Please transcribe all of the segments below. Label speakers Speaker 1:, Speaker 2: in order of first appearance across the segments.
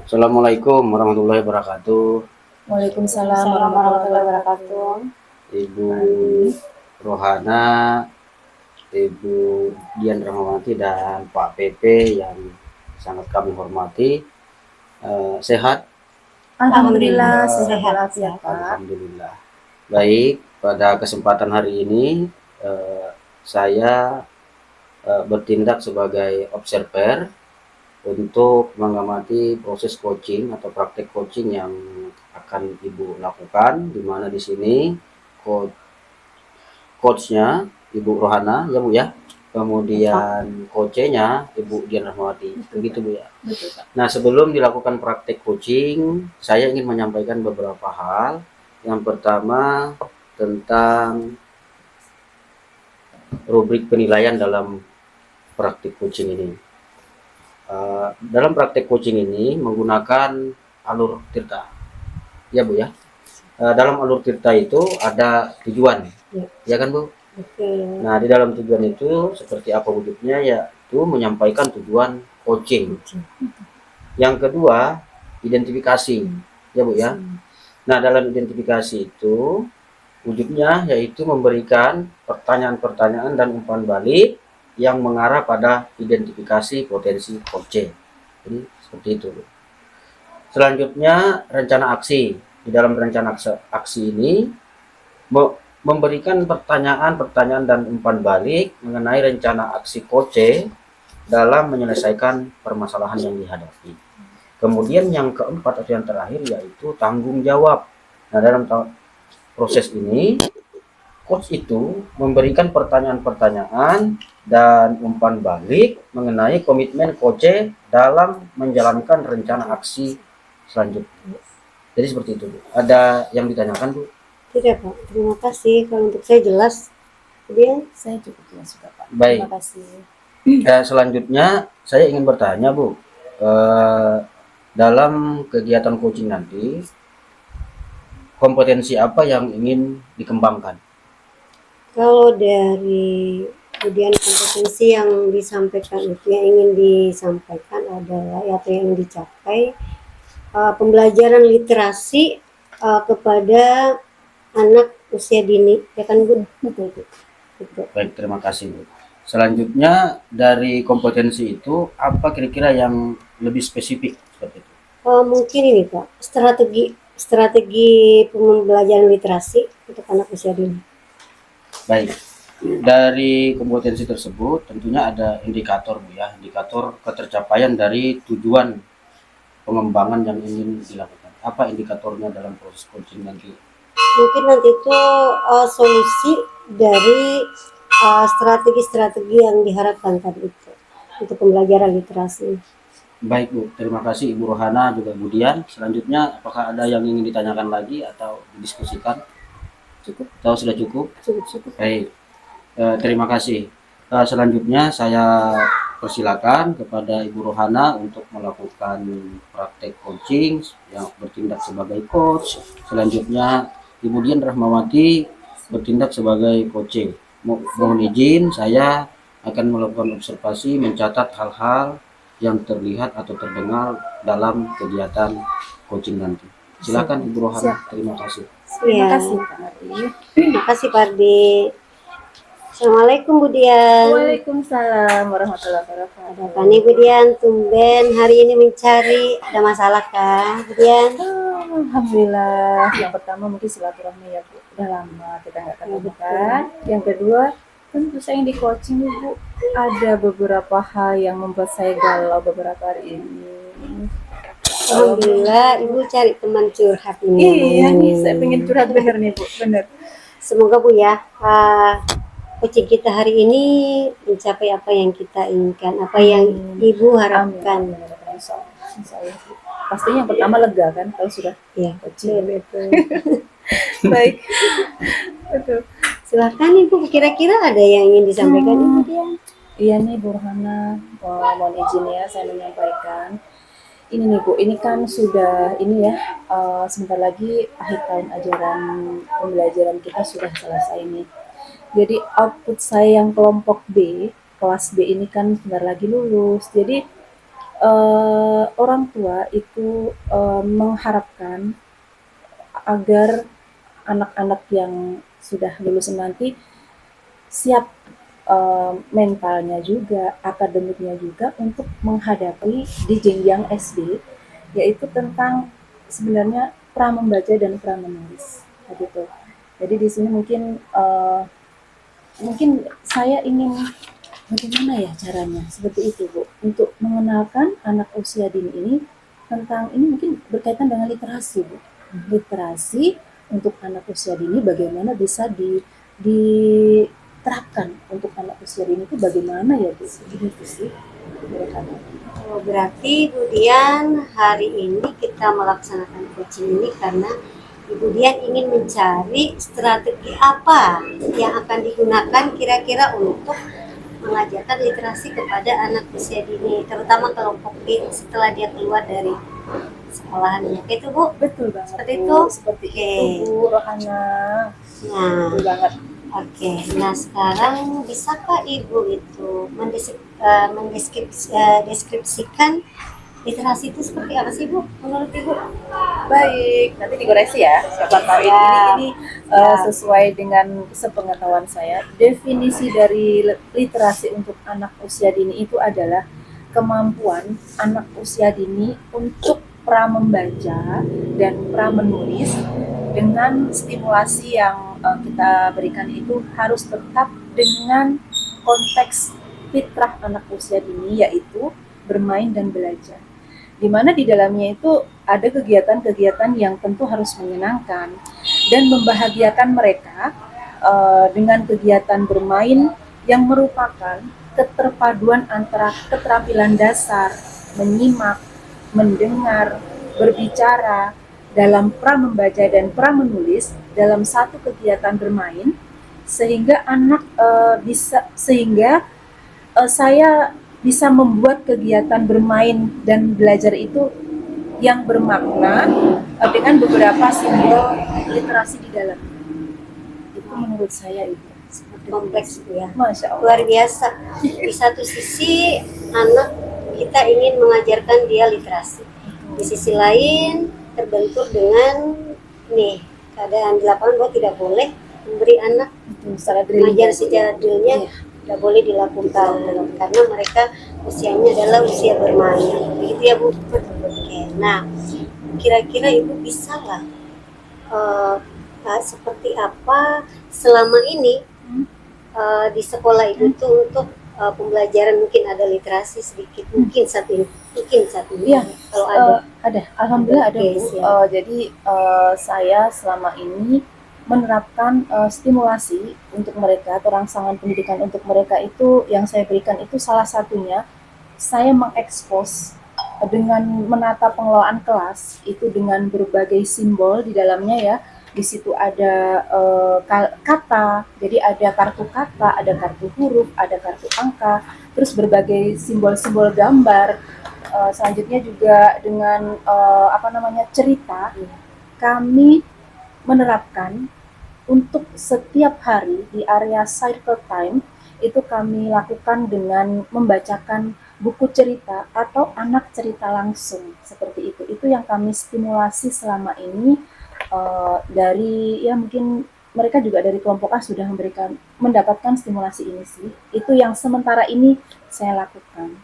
Speaker 1: Assalamualaikum warahmatullahi wabarakatuh.
Speaker 2: Waalaikumsalam warahmatullahi wabarakatuh.
Speaker 1: Ibu Rohana, Ibu Dian Rahmawati dan Pak PP yang sangat kami hormati. Sehat?
Speaker 2: Alhamdulillah sehat walafiat, Pak.
Speaker 1: Alhamdulillah. Baik, pada kesempatan hari ini saya bertindak sebagai observer untuk mengamati proses coaching atau praktek coaching yang akan Ibu lakukan, di mana di sini coachnya Ibu Rohana ya Bu ya, kemudian coachnya Ibu Dian Rahmawati, begitu Bu ya.
Speaker 2: Betul, Pak.
Speaker 1: Nah, sebelum dilakukan praktek coaching, saya ingin menyampaikan beberapa hal. Yang pertama tentang rubrik penilaian dalam praktik coaching ini. Dalam praktek coaching ini menggunakan alur tirta, ya Bu ya. Dalam alur tirta itu ada tujuan, ya kan Bu? Nah, di dalam tujuan itu seperti apa wujudnya, yaitu menyampaikan tujuan coaching. Yang kedua, identifikasi, ya Bu ya. Nah, dalam identifikasi itu wujudnya yaitu memberikan pertanyaan-pertanyaan dan umpan balik yang mengarah pada identifikasi potensi coaching. Jadi seperti itu. Selanjutnya rencana aksi. Di dalam rencana aksi ini memberikan pertanyaan-pertanyaan dan umpan balik mengenai rencana aksi coaching dalam menyelesaikan permasalahan yang dihadapi. Kemudian yang keempat atau yang terakhir yaitu tanggung jawab. Nah, dalam proses ini coach itu memberikan pertanyaan-pertanyaan dan umpan balik mengenai komitmen coach dalam menjalankan rencana aksi selanjutnya. Jadi seperti itu, Bu. Ada yang ditanyakan, Bu?
Speaker 3: Tidak, Pak. Terima kasih. Kalau untuk saya jelas. Kemudian
Speaker 2: Saya cukup jelas juga, Pak.
Speaker 1: Baik.
Speaker 2: Terima kasih.
Speaker 1: Selanjutnya saya ingin bertanya, Bu. Dalam kegiatan coaching nanti, kompetensi apa yang ingin dikembangkan?
Speaker 3: kalau dari kemudian kompetensi yang disampaikan itu yang ingin disampaikan adalah atau yang dicapai pembelajaran literasi kepada anak usia dini, ya kan Bu?
Speaker 2: Betul, Bu.
Speaker 3: Betul.
Speaker 1: Baik, terima kasih, Bu. Selanjutnya dari kompetensi itu apa kira-kira yang lebih spesifik seperti itu?
Speaker 3: Mungkin ini Pak, strategi pembelajaran literasi untuk anak usia dini.
Speaker 1: Baik, dari kompetensi tersebut tentunya ada indikator, Bu ya, indikator ketercapaian dari tujuan pengembangan yang ingin dilakukan. Apa indikatornya dalam proses coaching nanti?
Speaker 3: Mungkin nanti itu solusi dari strategi-strategi yang diharapkan tadi itu untuk pembelajaran literasi.
Speaker 1: Baik, Bu, terima kasih Ibu Rohana juga Bu Dian. Selanjutnya apakah ada yang ingin ditanyakan lagi atau didiskusikan?
Speaker 2: Cukup.
Speaker 1: Atau sudah cukup?
Speaker 2: Cukup.
Speaker 1: Baik, terima kasih. Selanjutnya saya persilakan kepada Ibu Rohana untuk melakukan praktek coaching yang bertindak sebagai coach. Selanjutnya Ibu Dian Rahmawati bertindak sebagai coaching. Mohon izin, saya akan melakukan observasi, mencatat hal-hal yang terlihat atau terdengar dalam kegiatan coaching nanti. Silakan Ibu Rohana. Terima kasih.
Speaker 2: Terima kasih, Pak Ardi.
Speaker 3: Terima kasih Pak Ardi. Assalamualaikum Bu Dian.
Speaker 2: Waalaikumsalam warahmatullahi wabarakatuh.
Speaker 3: Ada nih Bu Dian, tumben hari ini mencari, ada masalah kah Bu Dian?
Speaker 2: Alhamdulillah. Yang pertama mungkin silaturahmi ya, Bu. Udah lama kita nggak ketemu kan. Yang kedua, tentu saya yang di coaching Bu, ada beberapa hal yang membuat saya galau beberapa hari ini.
Speaker 3: Alhamdulillah Ibu cari teman curhat ini.
Speaker 2: Iya nih, saya pengen curhat bener nih Bu, bener.
Speaker 3: Semoga Bu ya, coaching kita hari ini mencapai apa yang kita inginkan, apa yang Ibu harapkan.
Speaker 2: Insya Allah. Pastinya yang pertama lega kan kalau sudah coaching.
Speaker 3: Betul.
Speaker 2: Baik. Betul.
Speaker 3: Silakan Ibu, kira-kira ada yang ingin disampaikan Ibu Dian?
Speaker 2: Iya nih Bu Rohana, mohon izin ya saya menyampaikan. Ini nih Bu, ini kan sudah ini ya, sebentar lagi akhir tahun ajaran pembelajaran kita sudah selesai nih. Jadi output saya yang kelompok B, kelas B ini kan sebentar lagi lulus. Jadi orang tua itu mengharapkan agar anak-anak yang sudah lulus nanti siap mentalnya juga, akademiknya juga untuk menghadapi di jenjang SD, yaitu tentang sebenarnya pra membaca dan pra menulis, begitu. Jadi di sini mungkin saya ingin bagaimana ya caranya seperti itu Bu, untuk mengenalkan anak usia dini ini tentang ini mungkin berkaitan dengan literasi Bu. Literasi untuk anak usia dini bagaimana bisa diterapkan untuk anak usia dini itu bagaimana ya Bu? Gitu sih.
Speaker 3: Oh, berarti Bu Dian hari ini kita melaksanakan coaching ini karena Ibu Dian ingin mencari strategi apa yang akan digunakan kira-kira untuk mengajarkan literasi kepada anak usia dini, terutama kelompok B setelah dia keluar dari sekolahannya. Itu Bu?
Speaker 2: Betul banget.
Speaker 3: Seperti
Speaker 2: Bu.
Speaker 3: itu?
Speaker 2: Seperti
Speaker 3: Oke.
Speaker 2: itu Bu Rohana.
Speaker 3: Nah,
Speaker 2: Betul banget.
Speaker 3: oke. Nah, sekarang bisakah Ibu itu mendeskripsikan literasi itu seperti apa sih Bu menurut Ibu?
Speaker 2: Baik, nanti dikoreksi ya. Siapa tahu ini sesuai dengan sepengetahuan saya. Definisi dari literasi untuk anak usia dini itu adalah kemampuan anak usia dini untuk pra membaca dan pra menulis dengan stimulasi yang kita berikan itu harus tetap dengan konteks fitrah anak usia dini, yaitu bermain dan belajar, di mana di dalamnya itu ada kegiatan-kegiatan yang tentu harus menyenangkan dan membahagiakan mereka dengan kegiatan bermain yang merupakan keterpaduan antara keterampilan dasar, menyimak, mendengar, berbicara dalam pra membaca dan pra menulis dalam satu kegiatan bermain, sehingga saya bisa membuat kegiatan bermain dan belajar itu yang bermakna dengan beberapa simbol literasi di dalam. Itu menurut saya Ibu.
Speaker 3: Kompleks Bu ya.
Speaker 2: Masya Allah.
Speaker 3: Luar biasa. Di satu sisi anak kita ingin mengajarkan dia literasi. Di sisi lain terbentur dengan keadaan di lapangan bahwa tidak boleh memberi anak mengajar secara drilnya. Tidak boleh dilakukan karena mereka usianya adalah usia bermain, begitu ya Bu. Oke, nah kira-kira Ibu bisa lah seperti apa selama ini di sekolah Ibu tuh untuk pembelajaran, mungkin ada literasi sedikit, mungkin saat ini
Speaker 2: Iya,
Speaker 3: kalau ada.
Speaker 2: Alhamdulillah ada Bu.
Speaker 3: Siap.
Speaker 2: Jadi saya selama ini menerapkan stimulasi untuk mereka atau rangsangan pendidikan untuk mereka itu yang saya berikan itu salah satunya saya mengekspos dengan menata pengelolaan kelas itu dengan berbagai simbol di dalamnya ya. Di situ ada kata, jadi ada kartu kata, ada kartu huruf, ada kartu angka, terus berbagai simbol-simbol gambar. Selanjutnya juga dengan cerita. Kami menerapkan untuk setiap hari di area cycle time itu kami lakukan dengan membacakan buku cerita atau anak cerita langsung seperti itu. Itu yang kami stimulasi selama ini dari ya mungkin mereka juga dari kelompok A sudah mendapatkan stimulasi ini sih. Itu yang sementara ini saya lakukan.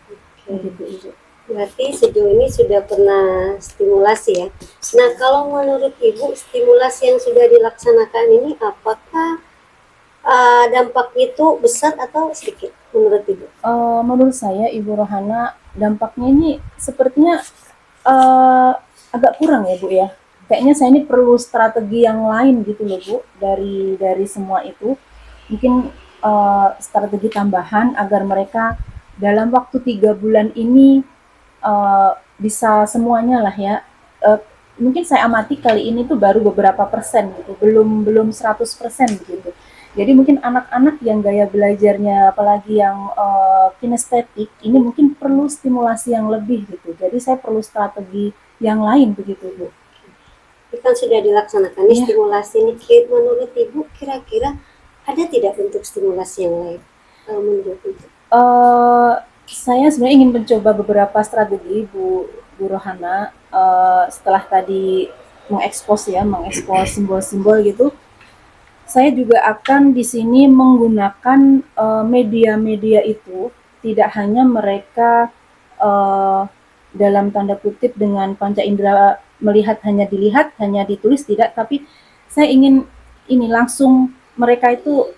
Speaker 2: Begitu.
Speaker 3: Berarti sejauh ini sudah pernah stimulasi ya. Nah, kalau menurut Ibu stimulasi yang sudah dilaksanakan ini apakah dampaknya itu besar atau sedikit menurut Ibu?
Speaker 2: Menurut saya Ibu Rohana dampaknya ini sepertinya agak kurang ya Bu ya. Kayaknya saya ini perlu strategi yang lain gitu loh Bu dari semua itu. Mungkin strategi tambahan agar mereka dalam waktu 3 bulan ini bisa semuanya lah ya. Mungkin saya amati kali ini tuh baru beberapa persen gitu, belum 100% gitu. Jadi mungkin anak-anak yang gaya belajarnya apalagi yang kinestetik ini mungkin perlu stimulasi yang lebih gitu. Jadi saya perlu strategi yang lain begitu Bu.
Speaker 3: Ini kan sudah dilaksanakan stimulasi ini. Menurut Ibu kira-kira ada tidak bentuk stimulasi yang lain menurut Ibu?
Speaker 2: Saya sebenarnya ingin mencoba beberapa strategi Bu Rohana, setelah tadi mengekspos simbol-simbol gitu. Saya juga akan di sini menggunakan media-media itu tidak hanya mereka eh, dalam tanda kutip dengan panca indera melihat, hanya dilihat, hanya ditulis, tidak, tapi saya ingin ini langsung mereka itu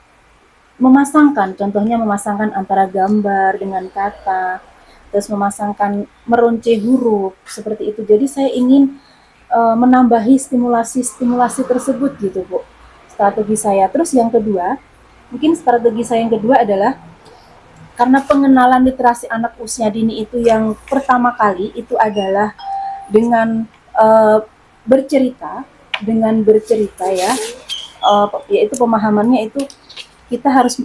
Speaker 2: memasangkan, contohnya memasangkan antara gambar dengan kata, terus memasangkan meronce huruf seperti itu. Jadi saya ingin menambahi stimulasi-stimulasi tersebut gitu Bu. Strategi saya. Terus yang kedua, mungkin strategi saya yang kedua adalah karena pengenalan literasi anak usia dini itu yang pertama kali itu adalah dengan bercerita, ya, yaitu pemahamannya itu kita harus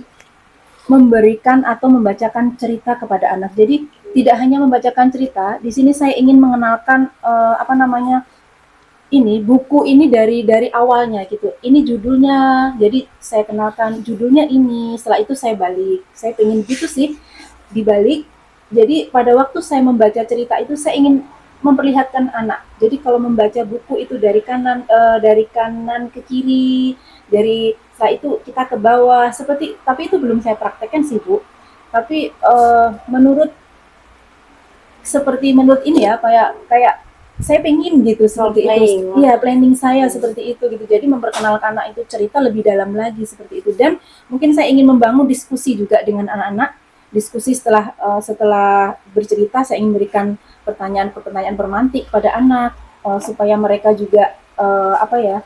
Speaker 2: memberikan atau membacakan cerita kepada anak. Jadi tidak hanya membacakan cerita, di sini saya ingin mengenalkan apa namanya ini buku ini dari awalnya gitu. Ini judulnya, jadi saya kenalkan judulnya ini. Setelah itu saya balik. Saya pengen gitu sih dibalik. Jadi pada waktu saya membaca cerita itu saya ingin memperlihatkan anak. Jadi kalau membaca buku itu dari kanan ke kiri, dari setelah itu kita ke bawah seperti, tapi itu belum saya praktekkan sih Bu. Tapi menurut ini ya, kayak kayak saya pengen gitu seperti itu. Iya, planning saya seperti itu gitu. Jadi memperkenalkan anak itu cerita lebih dalam lagi seperti itu. Dan mungkin saya ingin membangun diskusi juga dengan anak-anak. Diskusi setelah bercerita, saya ingin memberikan pertanyaan-pertanyaan bermantik pada anak supaya mereka juga apa ya,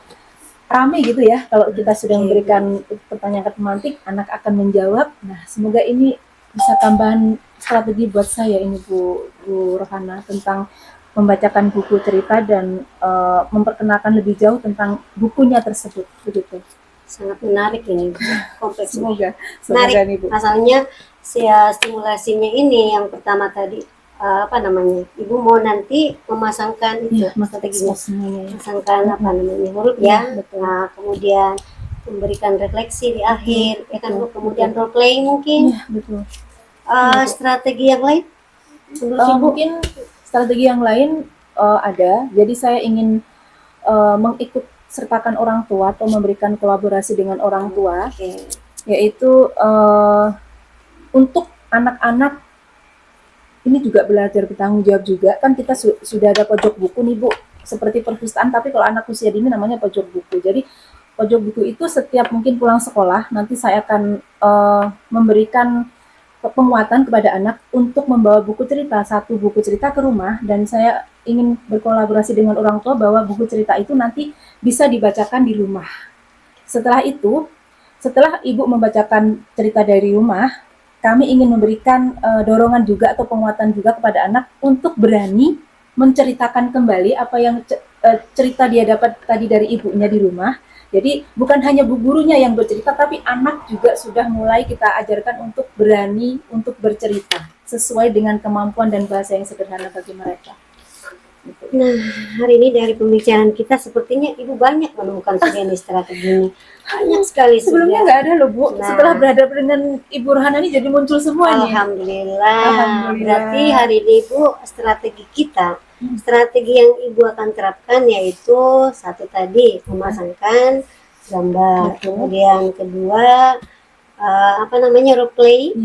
Speaker 2: rame gitu ya. Kalau kita sudah memberikan pertanyaan pemantik, anak akan menjawab. Nah, semoga ini bisa tambahan strategi buat saya ini Bu Rohana tentang membacakan buku cerita dan memperkenalkan lebih jauh tentang bukunya tersebut begitu.
Speaker 3: Sangat menarik ini, kompleks.
Speaker 2: Semoga
Speaker 3: Menarik.
Speaker 2: nih Bu.
Speaker 3: Asalnya stimulasinya ini yang pertama tadi apa namanya? Ibu mau nanti memasangkan itu strateginya. Memasangkan apa namanya? Huruf ya.
Speaker 2: Betul.
Speaker 3: Nah, kemudian memberikan refleksi di akhir, ya kan Bu. Kemudian role play mungkin.
Speaker 2: Iya, betul.
Speaker 3: Strategi yang lain? Menurut Ibu?
Speaker 2: Mungkin strategi yang lain ada. Jadi saya ingin mengikut sertakan orang tua atau memberikan kolaborasi dengan orang tua, yaitu untuk anak-anak ini juga belajar bertanggung jawab juga. Kan kita sudah ada pojok buku nih Bu, seperti perpustakaan, tapi kalau anak usia dini namanya pojok buku. Jadi pojok buku itu setiap mungkin pulang sekolah, nanti saya akan memberikan penguatan kepada anak untuk membawa buku cerita, satu buku cerita ke rumah, dan saya ingin berkolaborasi dengan orang tua bahwa buku cerita itu nanti bisa dibacakan di rumah. Setelah itu, setelah ibu membacakan cerita dari rumah, kami ingin memberikan dorongan juga atau penguatan juga kepada anak untuk berani menceritakan kembali apa yang cerita dia dapat tadi dari ibunya di rumah. Jadi bukan hanya bu gurunya yang bercerita, tapi anak juga sudah mulai kita ajarkan untuk berani untuk bercerita sesuai dengan kemampuan dan bahasa yang sederhana bagi mereka.
Speaker 3: Nah, hari ini dari pembicaraan kita sepertinya Ibu banyak menemukan strategi ini. Banyak sekali.
Speaker 2: Sebelumnya nggak ada loh Bu. Nah, setelah berhadapan dengan Ibu Rohana ini jadi muncul semua nih.
Speaker 3: Alhamdulillah. Berarti hari ini Bu, strategi kita, strategi yang Ibu akan terapkan yaitu satu tadi memasangkan gambar, kemudian kedua apa namanya role play,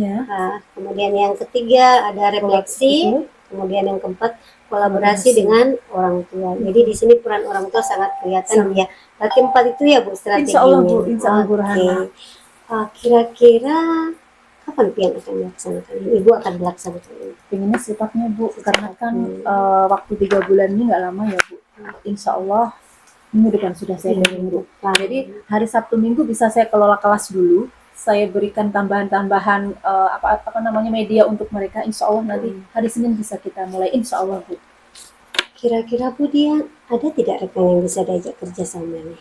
Speaker 3: kemudian yang ketiga ada refleksi, kemudian yang keempat kolaborasi dengan orang tua. Jadi di sini peran orang tua sangat kelihatan ya. Berarti 4 itu ya Bu strateginya.
Speaker 2: Insya Allah Bu, insya Allah Bu Rohana.
Speaker 3: Kira-kira kapan yang akan dilaksanakan? Ibu akan melaksanakan ini?
Speaker 2: Pengennya sifatnya Bu, karena kan waktu 3 bulan ini nggak lama ya Bu. Insya Allah minggu depan sudah saya minggu. Nah, jadi hari Sabtu Minggu bisa saya kelola kelas dulu. Saya berikan tambahan-tambahan apa namanya media untuk mereka. Insya Allah nanti hari Senin bisa kita mulai. Insya Allah Bu.
Speaker 3: Kira-kira Bu dia ada tidak rekan yang bisa diajak kerja sama nih?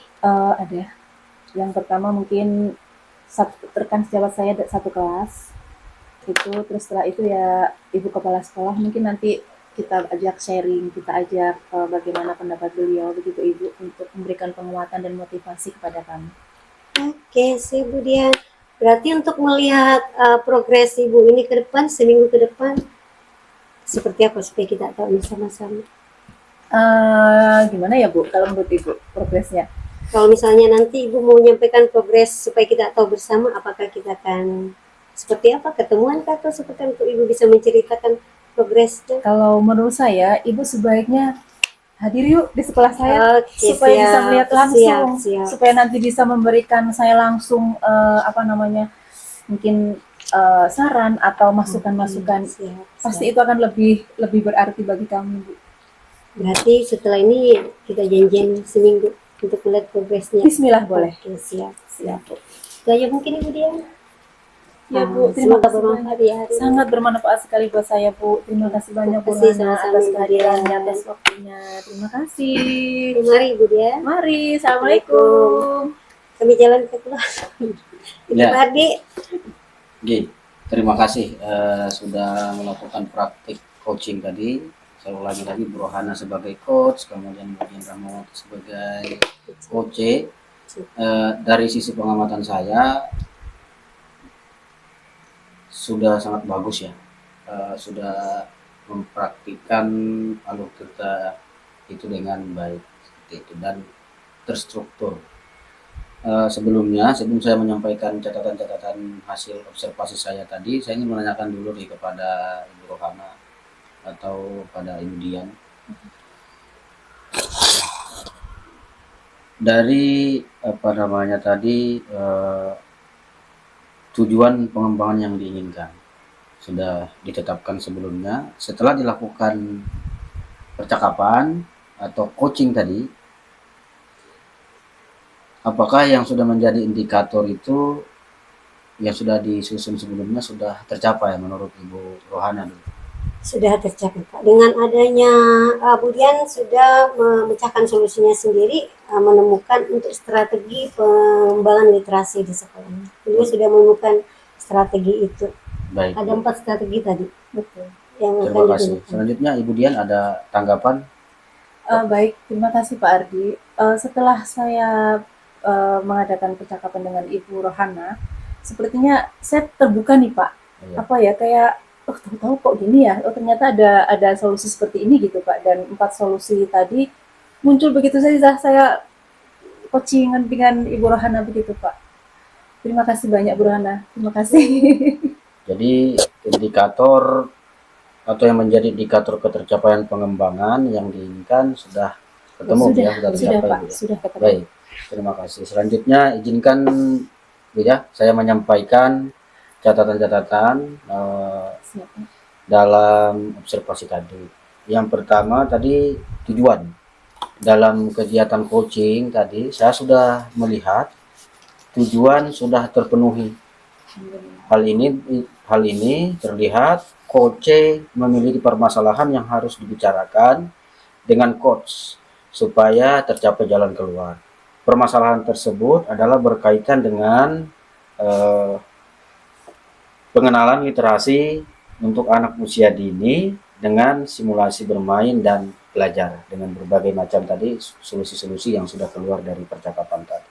Speaker 2: Ada. Yang pertama mungkin rekan sejawat saya satu kelas itu, terus setelah itu ya ibu kepala sekolah, mungkin nanti kita ajak sharing, kita ajak bagaimana pendapat beliau begitu Ibu untuk memberikan penguatan dan motivasi kepada kami.
Speaker 3: Oke, sih Bu dia. Berarti untuk melihat progres Ibu ini ke depan, seminggu ke depan, seperti apa supaya kita tahu sama-sama.
Speaker 2: Gimana ya Bu, kalau menurut Ibu progresnya?
Speaker 3: Kalau misalnya nanti Ibu mau menyampaikan progres supaya kita tahu bersama, apakah kita akan seperti apa, ketemuan kah, atau seperti untuk Ibu bisa menceritakan progresnya?
Speaker 2: Kalau menurut saya, Ibu sebaiknya hadir yuk di sekolah saya
Speaker 3: Oke,
Speaker 2: supaya
Speaker 3: siap,
Speaker 2: bisa melihat langsung,
Speaker 3: siap.
Speaker 2: supaya nanti bisa memberikan saya langsung apa namanya, mungkin saran atau masukan-masukan.
Speaker 3: Siap.
Speaker 2: Pasti itu akan lebih berarti bagi kami, Bu.
Speaker 3: Berarti setelah ini kita janjian seminggu untuk melihat progresnya.
Speaker 2: Bismillah boleh.
Speaker 3: Oke, siap.
Speaker 2: Siap, Bu.
Speaker 3: Itu aja mungkin Ibu Dian.
Speaker 2: Ya Bu, terima
Speaker 3: semoga
Speaker 2: kasih
Speaker 3: bermanfaat
Speaker 2: banyak.
Speaker 3: ya hari ini.
Speaker 2: Sangat bermanfaat sekali buat saya Bu. Terima kasih banyak Bu
Speaker 3: Terima kasih,
Speaker 2: Hana
Speaker 3: sama-sama,
Speaker 2: atas
Speaker 3: Ibu
Speaker 2: kehadirannya,
Speaker 3: Dian.
Speaker 2: atas waktunya. Terima kasih.
Speaker 3: Mari Ibu Dian,
Speaker 2: Mari, assalamualaikum.
Speaker 3: kami jalan ke keluar. Itu
Speaker 1: Ya.
Speaker 3: Pak Ardi.
Speaker 1: Gi, terima kasih sudah melakukan praktik coaching tadi. Saya ulangi lagi, Bu Rohana sebagai coach, kemudian Bu Dian Rahmawati sebagai coach. Dari sisi pengamatan saya sudah sangat bagus ya, sudah mempraktikkan alur kita itu dengan baik seperti itu dan terstruktur. Sebelum saya menyampaikan catatan-catatan hasil observasi saya tadi, saya ingin menanyakan dulu nih kepada Ibu Rohana atau pada Ibu Dian. Dari apa namanya tadi, tujuan pengembangan yang diinginkan sudah ditetapkan sebelumnya. Setelah dilakukan percakapan atau coaching tadi, apakah yang sudah menjadi indikator itu yang sudah disusun sebelumnya sudah tercapai menurut Ibu Rohana dulu?
Speaker 3: Sudah tercapai Pak. Dengan adanya Bu Dian sudah memecahkan solusinya sendiri, menemukan untuk strategi pengembangan literasi di sekolah. Beliau sudah menemukan strategi itu.
Speaker 1: Baik.
Speaker 3: Ada 4 strategi tadi.
Speaker 2: Betul.
Speaker 3: Yang
Speaker 1: Terima
Speaker 3: akan
Speaker 1: kasih.
Speaker 3: digunakan.
Speaker 1: Selanjutnya Ibu Dian ada tanggapan?
Speaker 2: Baik, terima kasih Pak Ardi. Setelah saya mengadakan percakapan dengan Ibu Rohana, sepertinya saya terbuka nih Pak.
Speaker 1: Iya.
Speaker 2: Apa ya, kayak tahu-tahu kok gini ya. Oh ternyata ada solusi seperti ini gitu Pak. Dan 4 solusi tadi muncul begitu saja saya coachingan dengan Ibu Rohana begitu Pak. Terima kasih banyak Bu Rohana. Terima kasih.
Speaker 1: Jadi indikator atau yang menjadi indikator ketercapaian pengembangan yang diinginkan sudah ketemu ya, sudah tercapai
Speaker 2: Pak,
Speaker 1: Bu ya.
Speaker 2: sudah ketemu.
Speaker 1: Baik, terima kasih. Selanjutnya izinkan Bu ya, saya menyampaikan catatan-catatan
Speaker 2: Siap.
Speaker 1: dalam observasi tadi. Yang pertama tadi tujuan. Dalam kegiatan coaching tadi saya sudah melihat tujuan sudah terpenuhi. Hal ini terlihat coach memiliki permasalahan yang harus dibicarakan dengan coach supaya tercapai jalan keluar. Permasalahan tersebut adalah berkaitan dengan pengenalan literasi untuk anak usia dini dengan simulasi bermain dan belajar dengan berbagai macam tadi solusi-solusi yang sudah keluar dari percakapan tadi.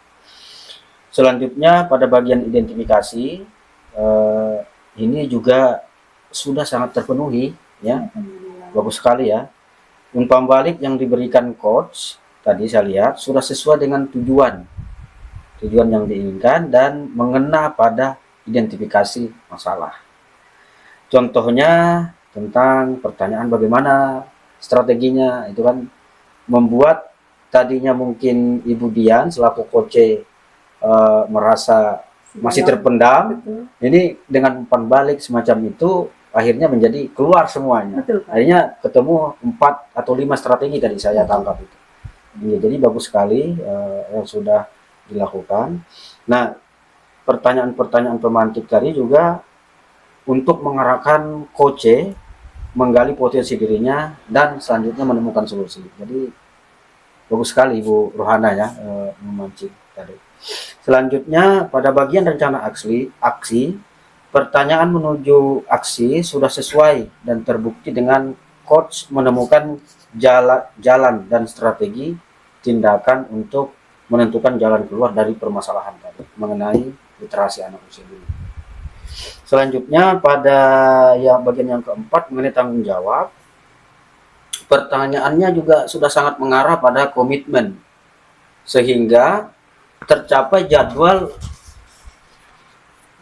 Speaker 1: Selanjutnya pada bagian identifikasi ini juga sudah sangat terpenuhi ya, bagus sekali ya. Umpan balik yang diberikan coach tadi saya lihat sudah sesuai dengan tujuan yang diinginkan dan mengena pada identifikasi masalah. Contohnya tentang pertanyaan bagaimana strateginya, itu kan membuat tadinya mungkin Ibu Dian selaku coach merasa masih terpendam.
Speaker 2: Betul.
Speaker 1: Jadi dengan umpan balik semacam itu akhirnya menjadi keluar semuanya.
Speaker 2: Betul, Pak.
Speaker 1: Akhirnya ketemu 4 atau 5 strategi tadi saya tangkap itu. Ya, jadi bagus sekali yang sudah dilakukan. Nah, pertanyaan-pertanyaan pemantik tadi juga untuk mengarahkan coach menggali potensi dirinya dan selanjutnya menemukan solusi. Jadi bagus sekali Ibu Rohana ya memancing tadi. Selanjutnya pada bagian rencana aksi, pertanyaan menuju aksi sudah sesuai dan terbukti dengan coach menemukan jalan dan strategi tindakan untuk menentukan jalan keluar dari permasalahan tadi mengenai literasi anak usia dini. Selanjutnya pada bagian yang keempat mengenai tanggung jawab, pertanyaannya juga sudah sangat mengarah pada komitmen sehingga tercapai jadwal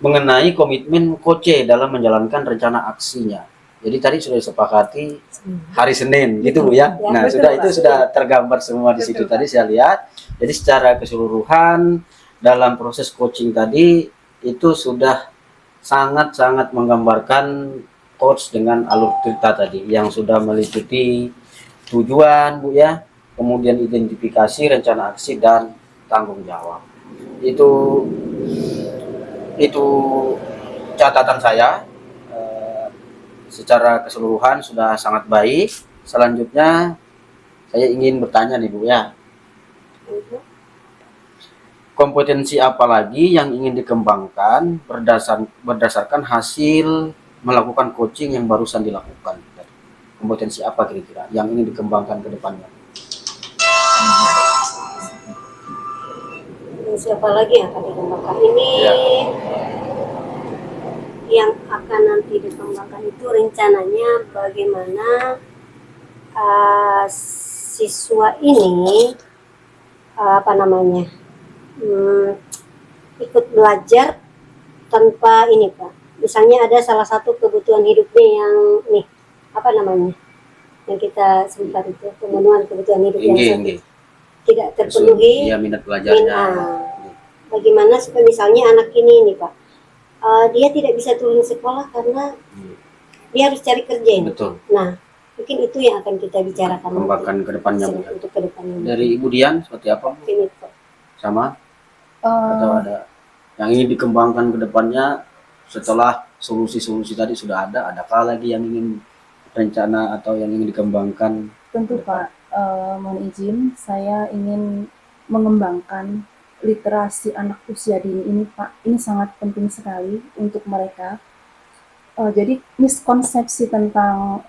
Speaker 1: mengenai komitmen Koce dalam menjalankan rencana aksinya. Jadi tadi sudah disepakati hari Senin gitu Bu ya.
Speaker 2: Ya,
Speaker 1: Nah,
Speaker 2: betul,
Speaker 1: sudah
Speaker 2: Pak.
Speaker 1: itu sudah tergambar semua di situ
Speaker 2: Betul,
Speaker 1: tadi saya lihat. Jadi secara keseluruhan dalam proses coaching tadi itu sudah sangat-sangat menggambarkan coach dengan alur cerita tadi yang sudah meliputi tujuan Bu ya, kemudian identifikasi, rencana aksi dan tanggung jawab. Itu catatan saya. Secara keseluruhan sudah sangat baik. Selanjutnya saya ingin bertanya nih Bu ya, kompetensi apa lagi yang ingin dikembangkan berdasarkan hasil melakukan coaching yang barusan dilakukan? Kompetensi apa kira-kira yang ingin dikembangkan ke depannya?
Speaker 3: Siapa lagi yang akan dikembangkan ini?
Speaker 1: Ya.
Speaker 3: Yang akan nanti dikembangkan itu rencananya bagaimana siswa ini ikut belajar tanpa ini Pak. Misalnya ada salah satu kebutuhan hidupnya yang yang kita sempat itu pemenuhan kebutuhan hidup yang tidak terpenuhi.
Speaker 1: Iya, minat belajarnya.
Speaker 3: Bagaimana supaya misalnya anak ini nih Pak, dia tidak bisa turun sekolah karena dia harus cari kerja ini.
Speaker 1: Betul.
Speaker 3: Nah, mungkin itu yang akan kita bicarakan
Speaker 1: kembangkan ke depannya Bu.
Speaker 3: untuk ke depannya.
Speaker 1: Dari Ibu Dian seperti apa Bu?
Speaker 3: Ini Pak.
Speaker 1: Sama? Atau ada yang ingin dikembangkan ke depannya setelah solusi-solusi tadi sudah ada? Adakah lagi yang ingin rencana atau yang ingin dikembangkan?
Speaker 2: Tentu Pak, mohon izin saya ingin mengembangkan literasi anak usia dini ini Pak. Ini sangat penting sekali untuk mereka. Jadi miskonsepsi tentang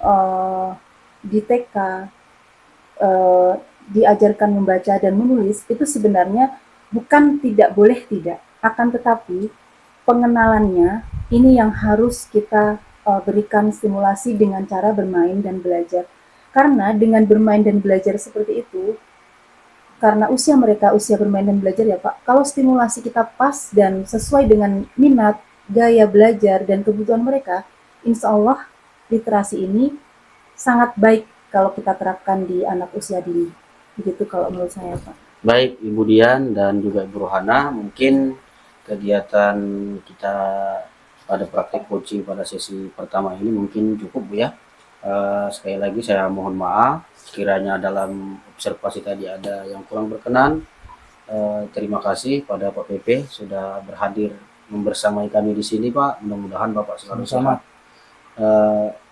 Speaker 2: di TK diajarkan membaca dan menulis itu sebenarnya bukan tidak boleh tidak, akan tetapi pengenalannya ini yang harus kita berikan stimulasi dengan cara bermain dan belajar. Karena dengan bermain dan belajar seperti itu, karena usia mereka usia bermain dan belajar ya Pak, kalau stimulasi kita pas dan sesuai dengan minat, gaya belajar, dan kebutuhan mereka, insya Allah literasi ini sangat baik kalau kita terapkan di anak usia dini. Begitu kalau menurut saya Pak.
Speaker 1: Baik Ibu Dian dan juga Ibu Rohana, mungkin kegiatan kita pada praktik coaching pada sesi pertama ini mungkin cukup Bu ya. Sekali lagi saya mohon maaf sekiranya dalam observasi tadi ada yang kurang berkenan. Terima kasih pada Pak PP sudah berhadir membersamai kami di sini Pak. Mudah-mudahan Bapak selalu sehat.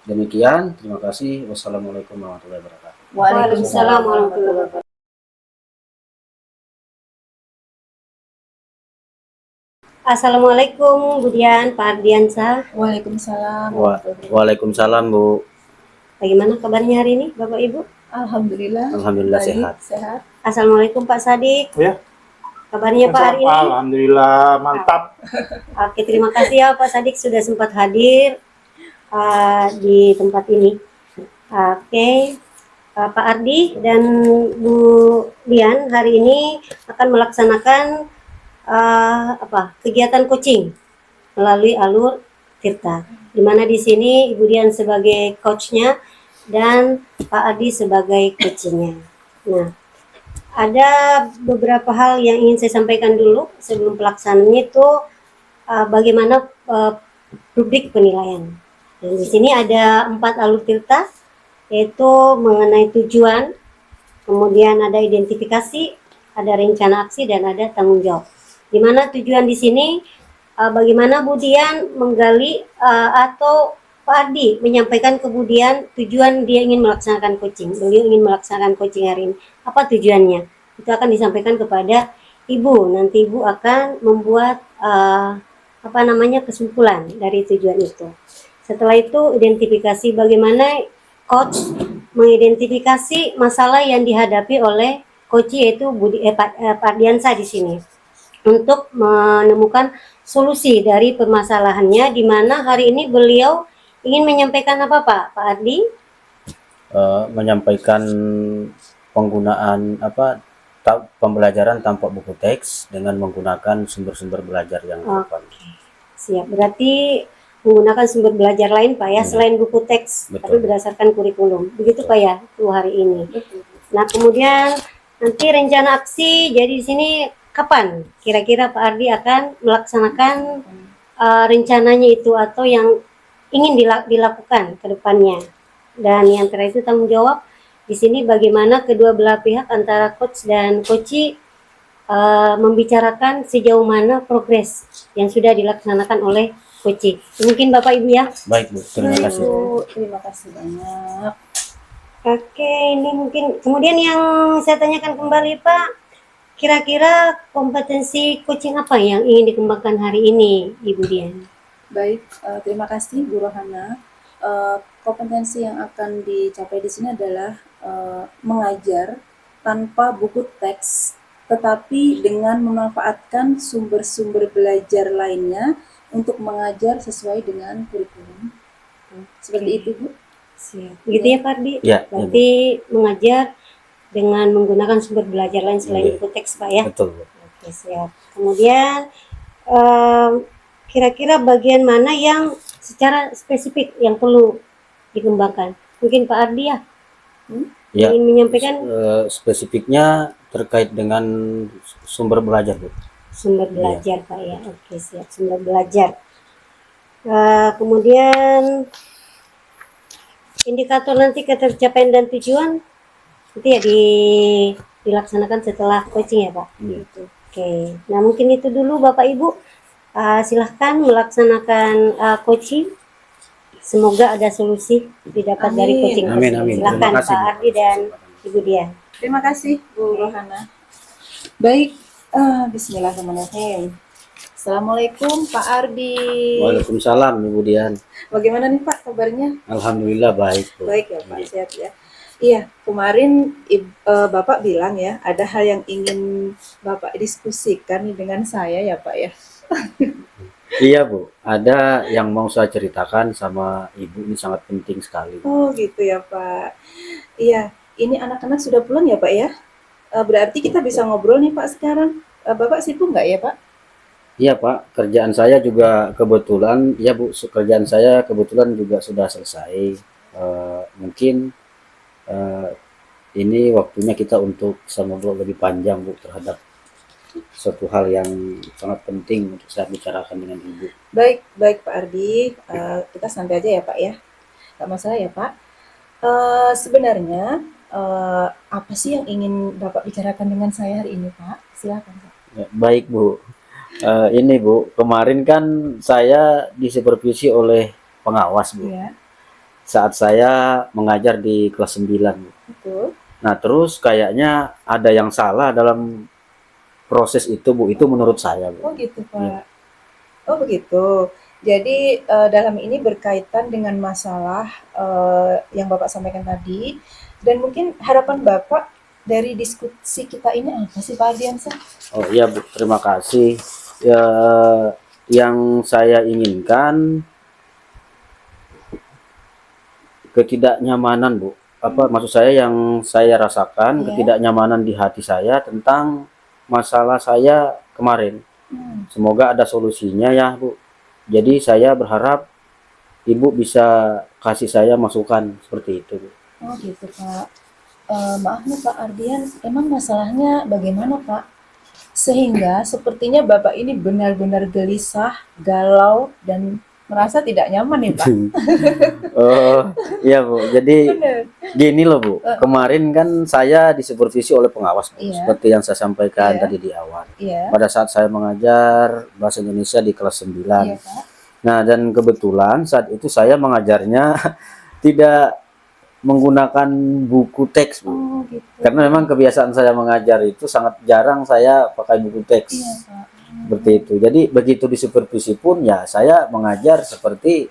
Speaker 1: Demikian, terima kasih. Wassalamualaikum warahmatullahi wabarakatuh.
Speaker 3: Waalaikumsalam warahmatullahi wabarakatuh. Assalamualaikum Bu Dian, Pak Ardiansa.
Speaker 2: Waalaikumsalam.
Speaker 1: Waalaikumsalam Bu.
Speaker 3: Bagaimana kabarnya hari ini Bapak Ibu?
Speaker 2: Alhamdulillah.
Speaker 1: Alhamdulillah
Speaker 2: baik,
Speaker 1: sehat.
Speaker 3: Assalamualaikum Pak Sadik.
Speaker 4: Ya.
Speaker 3: Kabarnya Pak hari ini?
Speaker 4: Alhamdulillah mantap.
Speaker 3: Oke, terima kasih ya Pak Sadik sudah sempat hadir di tempat ini. Oke, Pak Ardi dan Bu Dian hari ini akan melaksanakan kegiatan coaching melalui alur Tirta. Di mana di sini Ibu Dian sebagai coachnya dan Pak Ardi sebagai coachingnya. Nah, ada beberapa hal yang ingin saya sampaikan dulu sebelum pelaksanaannya itu bagaimana rubrik penilaian. Dan di sini ada 4 alur Tirta, yaitu mengenai tujuan, kemudian ada identifikasi, ada rencana aksi, dan ada tanggung jawab. Di mana tujuan di sini bagaimana Bu Dian menggali atau Pak Ardi menyampaikan kemudian tujuan dia ingin melaksanakan coaching. Beliau ingin melaksanakan coaching hari ini. Apa tujuannya? Itu akan disampaikan kepada Ibu. Nanti Ibu akan membuat kesimpulan dari tujuan itu. Setelah itu identifikasi bagaimana coach mengidentifikasi masalah yang dihadapi oleh coach yaitu Pak Ardiansa di sini untuk menemukan solusi dari permasalahannya, di mana hari ini beliau ingin menyampaikan apa Pak Ardi?
Speaker 1: Menyampaikan penggunaan pembelajaran tanpa buku teks dengan menggunakan sumber-sumber belajar yang relevan.
Speaker 3: Siap, berarti menggunakan sumber belajar lain Pak ya, selain buku teks,
Speaker 1: Betul.
Speaker 3: tapi berdasarkan kurikulum. Begitu Pak ya, tuh hari ini.
Speaker 2: Betul.
Speaker 3: Nah, kemudian nanti rencana aksi, jadi di sini kapan kira-kira Pak Ardi akan melaksanakan rencananya itu atau yang ingin dilakukan ke depannya. Dan yang terakhir itu tanggung jawab di sini bagaimana kedua belah pihak antara coach dan coachi membicarakan sejauh mana progres yang sudah dilaksanakan oleh coachi. Mungkin Bapak Ibu ya.
Speaker 1: Baik Bu, terima kasih.
Speaker 2: Bu, terima kasih banyak.
Speaker 3: Oke, ini mungkin kemudian yang saya tanyakan kembali Pak, kira-kira kompetensi coaching apa yang ingin dikembangkan hari ini Ibu Dian?
Speaker 2: Baik, terima kasih Bu Rohana. Kompetensi yang akan dicapai di sini adalah mengajar tanpa buku teks, tetapi dengan memanfaatkan sumber-sumber belajar lainnya untuk mengajar sesuai dengan kurikulum. Seperti itu, Bu.
Speaker 3: Siap. Begitu ya Pak Ardi?
Speaker 1: Ya,
Speaker 3: Berarti mengajar dengan menggunakan sumber belajar lain selain
Speaker 1: Iya.
Speaker 3: buku teks Pak ya?
Speaker 1: betul Bu.
Speaker 3: Oke, siap. Kemudian kira-kira bagian mana yang secara spesifik yang perlu dikembangkan? Mungkin Pak Ardi ya
Speaker 1: Ya,
Speaker 3: ingin menyampaikan
Speaker 1: spesifiknya terkait dengan sumber belajar Bu.
Speaker 3: sumber belajar Pak ya. Oke, siap, sumber belajar. Kemudian indikator nanti ketercapaian dan tujuan itu ya dilaksanakan setelah coaching ya Pak.
Speaker 2: Gitu.
Speaker 3: Oke, nah mungkin itu dulu Bapak Ibu. Silahkan melaksanakan coaching. Semoga ada solusi didapat dari
Speaker 2: Amin.
Speaker 3: coaching.
Speaker 1: Amin,
Speaker 3: tersebut.
Speaker 1: amin.
Speaker 3: Silahkan
Speaker 1: Terima kasih,
Speaker 3: Pak
Speaker 1: Bu.
Speaker 3: Ardi dan Ibu Dian.
Speaker 2: Terima kasih Bu Rohana. Baik, bismillahirrahmanirrahim. Assalamualaikum Pak Ardi.
Speaker 1: Waalaikumsalam Ibu Dian.
Speaker 2: Bagaimana nih Pak kabarnya?
Speaker 1: Alhamdulillah baik Bu.
Speaker 2: Baik ya Pak, sehat ya. Iya, kemarin Bapak bilang ya, ada hal yang ingin Bapak diskusikan nih dengan saya ya Pak ya.
Speaker 1: Iya Bu, ada yang mau saya ceritakan sama Ibu, ini sangat penting sekali.
Speaker 2: Oh gitu ya Pak. Iya, ini anak-anak sudah pulang ya Pak ya. Berarti kita bisa ngobrol nih Pak sekarang. Bapak sibuk nggak ya Pak?
Speaker 1: Iya Pak, kerjaan saya juga kebetulan, ya Bu, kerjaan saya kebetulan juga sudah selesai. Mungkin ini waktunya kita untuk bisa ngobrol lebih panjang Bu terhadap suatu hal yang sangat penting untuk saya bicarakan dengan Ibu.
Speaker 2: Baik, baik Pak Ardi. Kita santai aja ya Pak ya. Nggak masalah ya Pak. Sebenarnya apa sih yang ingin Bapak bicarakan dengan saya hari ini Pak? Silakan Pak.
Speaker 1: Ya, baik Bu. Ini Bu, kemarin kan saya disupervisi oleh pengawas Bu.
Speaker 2: Iya,
Speaker 1: Saat saya mengajar di kelas 9 Bu.
Speaker 2: betul.
Speaker 1: Nah terus kayaknya ada yang salah dalam proses itu Bu, itu menurut saya Bu.
Speaker 2: Oh gitu Pak. Oh begitu. Jadi dalam ini berkaitan dengan masalah yang Bapak sampaikan tadi, dan mungkin harapan Bapak dari diskusi kita ini apa sih Pak Ardiansyah?
Speaker 1: Oh iya Bu, terima kasih. Ya, yang saya inginkan ketidaknyamanan Bu. Apa maksud saya yang saya rasakan
Speaker 2: Iya.
Speaker 1: ketidaknyamanan di hati saya tentang masalah saya kemarin. Semoga ada solusinya ya Bu. Jadi saya berharap Ibu bisa kasih saya masukan seperti itu Bu.
Speaker 2: Oh gitu Pak. Maaf nih Pak Ardian, emang masalahnya bagaimana Pak? Sehingga sepertinya Bapak ini benar-benar gelisah, galau, dan merasa tidak nyaman nih Pak.
Speaker 1: Oh iya Bu, jadi
Speaker 2: Benar.
Speaker 1: gini loh Bu, kemarin kan saya disupervisi oleh pengawas Bu,
Speaker 2: Iya.
Speaker 1: seperti yang saya sampaikan
Speaker 2: Iya.
Speaker 1: tadi di awal.
Speaker 2: Iya,
Speaker 1: Pada saat saya mengajar bahasa Indonesia di kelas 9.
Speaker 2: iya Pak.
Speaker 1: Nah dan kebetulan saat itu saya mengajarnya tidak menggunakan buku teks Bu.
Speaker 2: Oh gitu.
Speaker 1: Karena memang kebiasaan saya mengajar itu sangat jarang saya pakai buku teks.
Speaker 2: Iya Pak.
Speaker 1: Seperti itu. Jadi begitu disupervisi pun ya saya mengajar seperti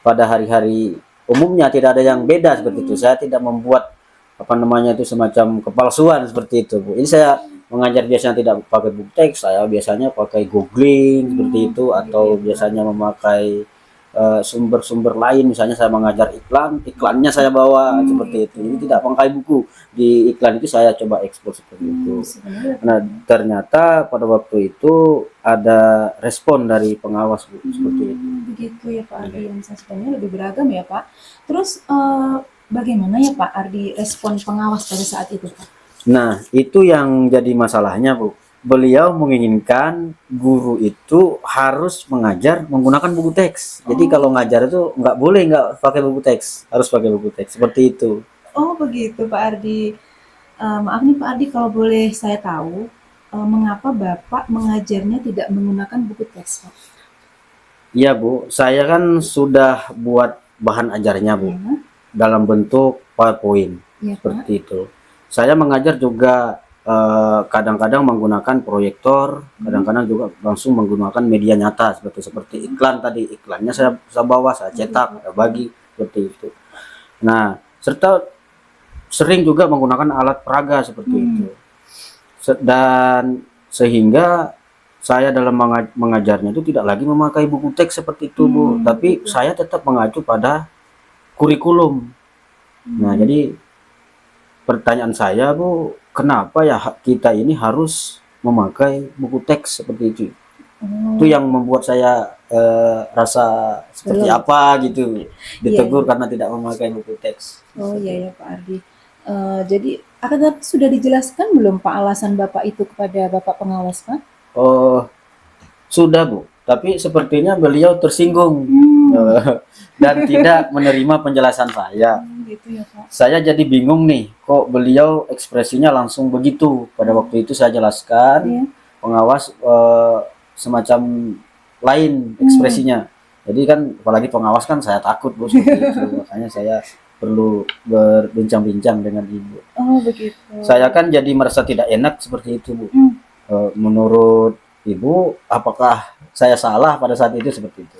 Speaker 1: pada hari-hari umumnya, tidak ada yang beda seperti itu. Saya tidak membuat apa namanya itu semacam kepalsuan seperti itu Bu. Ini saya mengajar biasanya tidak pakai buku teks, saya biasanya pakai googling seperti itu, atau biasanya memakai sumber-sumber lain. Misalnya saya mengajar iklan, iklannya saya bawa seperti itu. Ini tidak pakai buku. Di iklan itu saya coba ekspor seperti itu.
Speaker 2: Sebenarnya
Speaker 1: Nah, ternyata pada waktu itu ada respon dari pengawas, Bu, seperti itu.
Speaker 2: begitu ya Pak Ardi, yang sebenarnya lebih beragam ya Pak. Terus bagaimana ya Pak Ardi respon pengawas pada saat itu Pak?
Speaker 1: Nah, itu yang jadi masalahnya, Bu. Beliau menginginkan guru itu harus mengajar menggunakan buku teks. Jadi kalau ngajar itu nggak boleh nggak pakai buku teks, harus pakai buku teks. Seperti itu.
Speaker 2: Oh begitu Pak Ardi. Maaf nih Pak Ardi, kalau boleh saya tahu, mengapa Bapak mengajarnya tidak menggunakan buku teks Pak?
Speaker 1: Iya, Bu. Saya kan sudah buat bahan ajarnya, Bu,
Speaker 2: Ya,
Speaker 1: dalam bentuk PowerPoint.
Speaker 2: ya Pak.
Speaker 1: Seperti itu. Saya mengajar juga kadang-kadang menggunakan proyektor, kadang-kadang juga langsung menggunakan media nyata seperti iklan tadi. Iklannya saya bawa, saya cetak, saya bagi seperti itu. Nah, serta sering juga menggunakan alat peraga seperti itu. Dan sehingga saya dalam mengajarnya itu tidak lagi memakai buku teks seperti itu, Bu, tapi saya tetap mengacu pada kurikulum. Nah, jadi pertanyaan saya, Bu, kenapa ya kita ini harus memakai buku teks seperti itu? Itu yang membuat saya rasa seperti
Speaker 2: Belum.
Speaker 1: apa gitu, ditegur karena tidak memakai buku teks.
Speaker 2: Oh iya ya Pak Ardi. Jadi akan sudah dijelaskan belum Pak alasan Bapak itu kepada Bapak pengawas Pak?
Speaker 1: Oh, sudah, Bu, tapi sepertinya beliau tersinggung dan tidak menerima penjelasan saya.
Speaker 2: Gitu ya Pak.
Speaker 1: Saya jadi bingung nih, kok beliau ekspresinya langsung begitu. Pada waktu itu saya jelaskan,
Speaker 2: Iya.
Speaker 1: pengawas semacam lain ekspresinya. Jadi kan apalagi pengawas kan saya takut, Bu, seperti itu. Makanya saya perlu berbincang-bincang dengan Ibu.
Speaker 2: Oh begitu.
Speaker 1: Saya kan jadi merasa tidak enak seperti itu, Bu. Menurut Ibu, apakah saya salah pada saat itu seperti itu?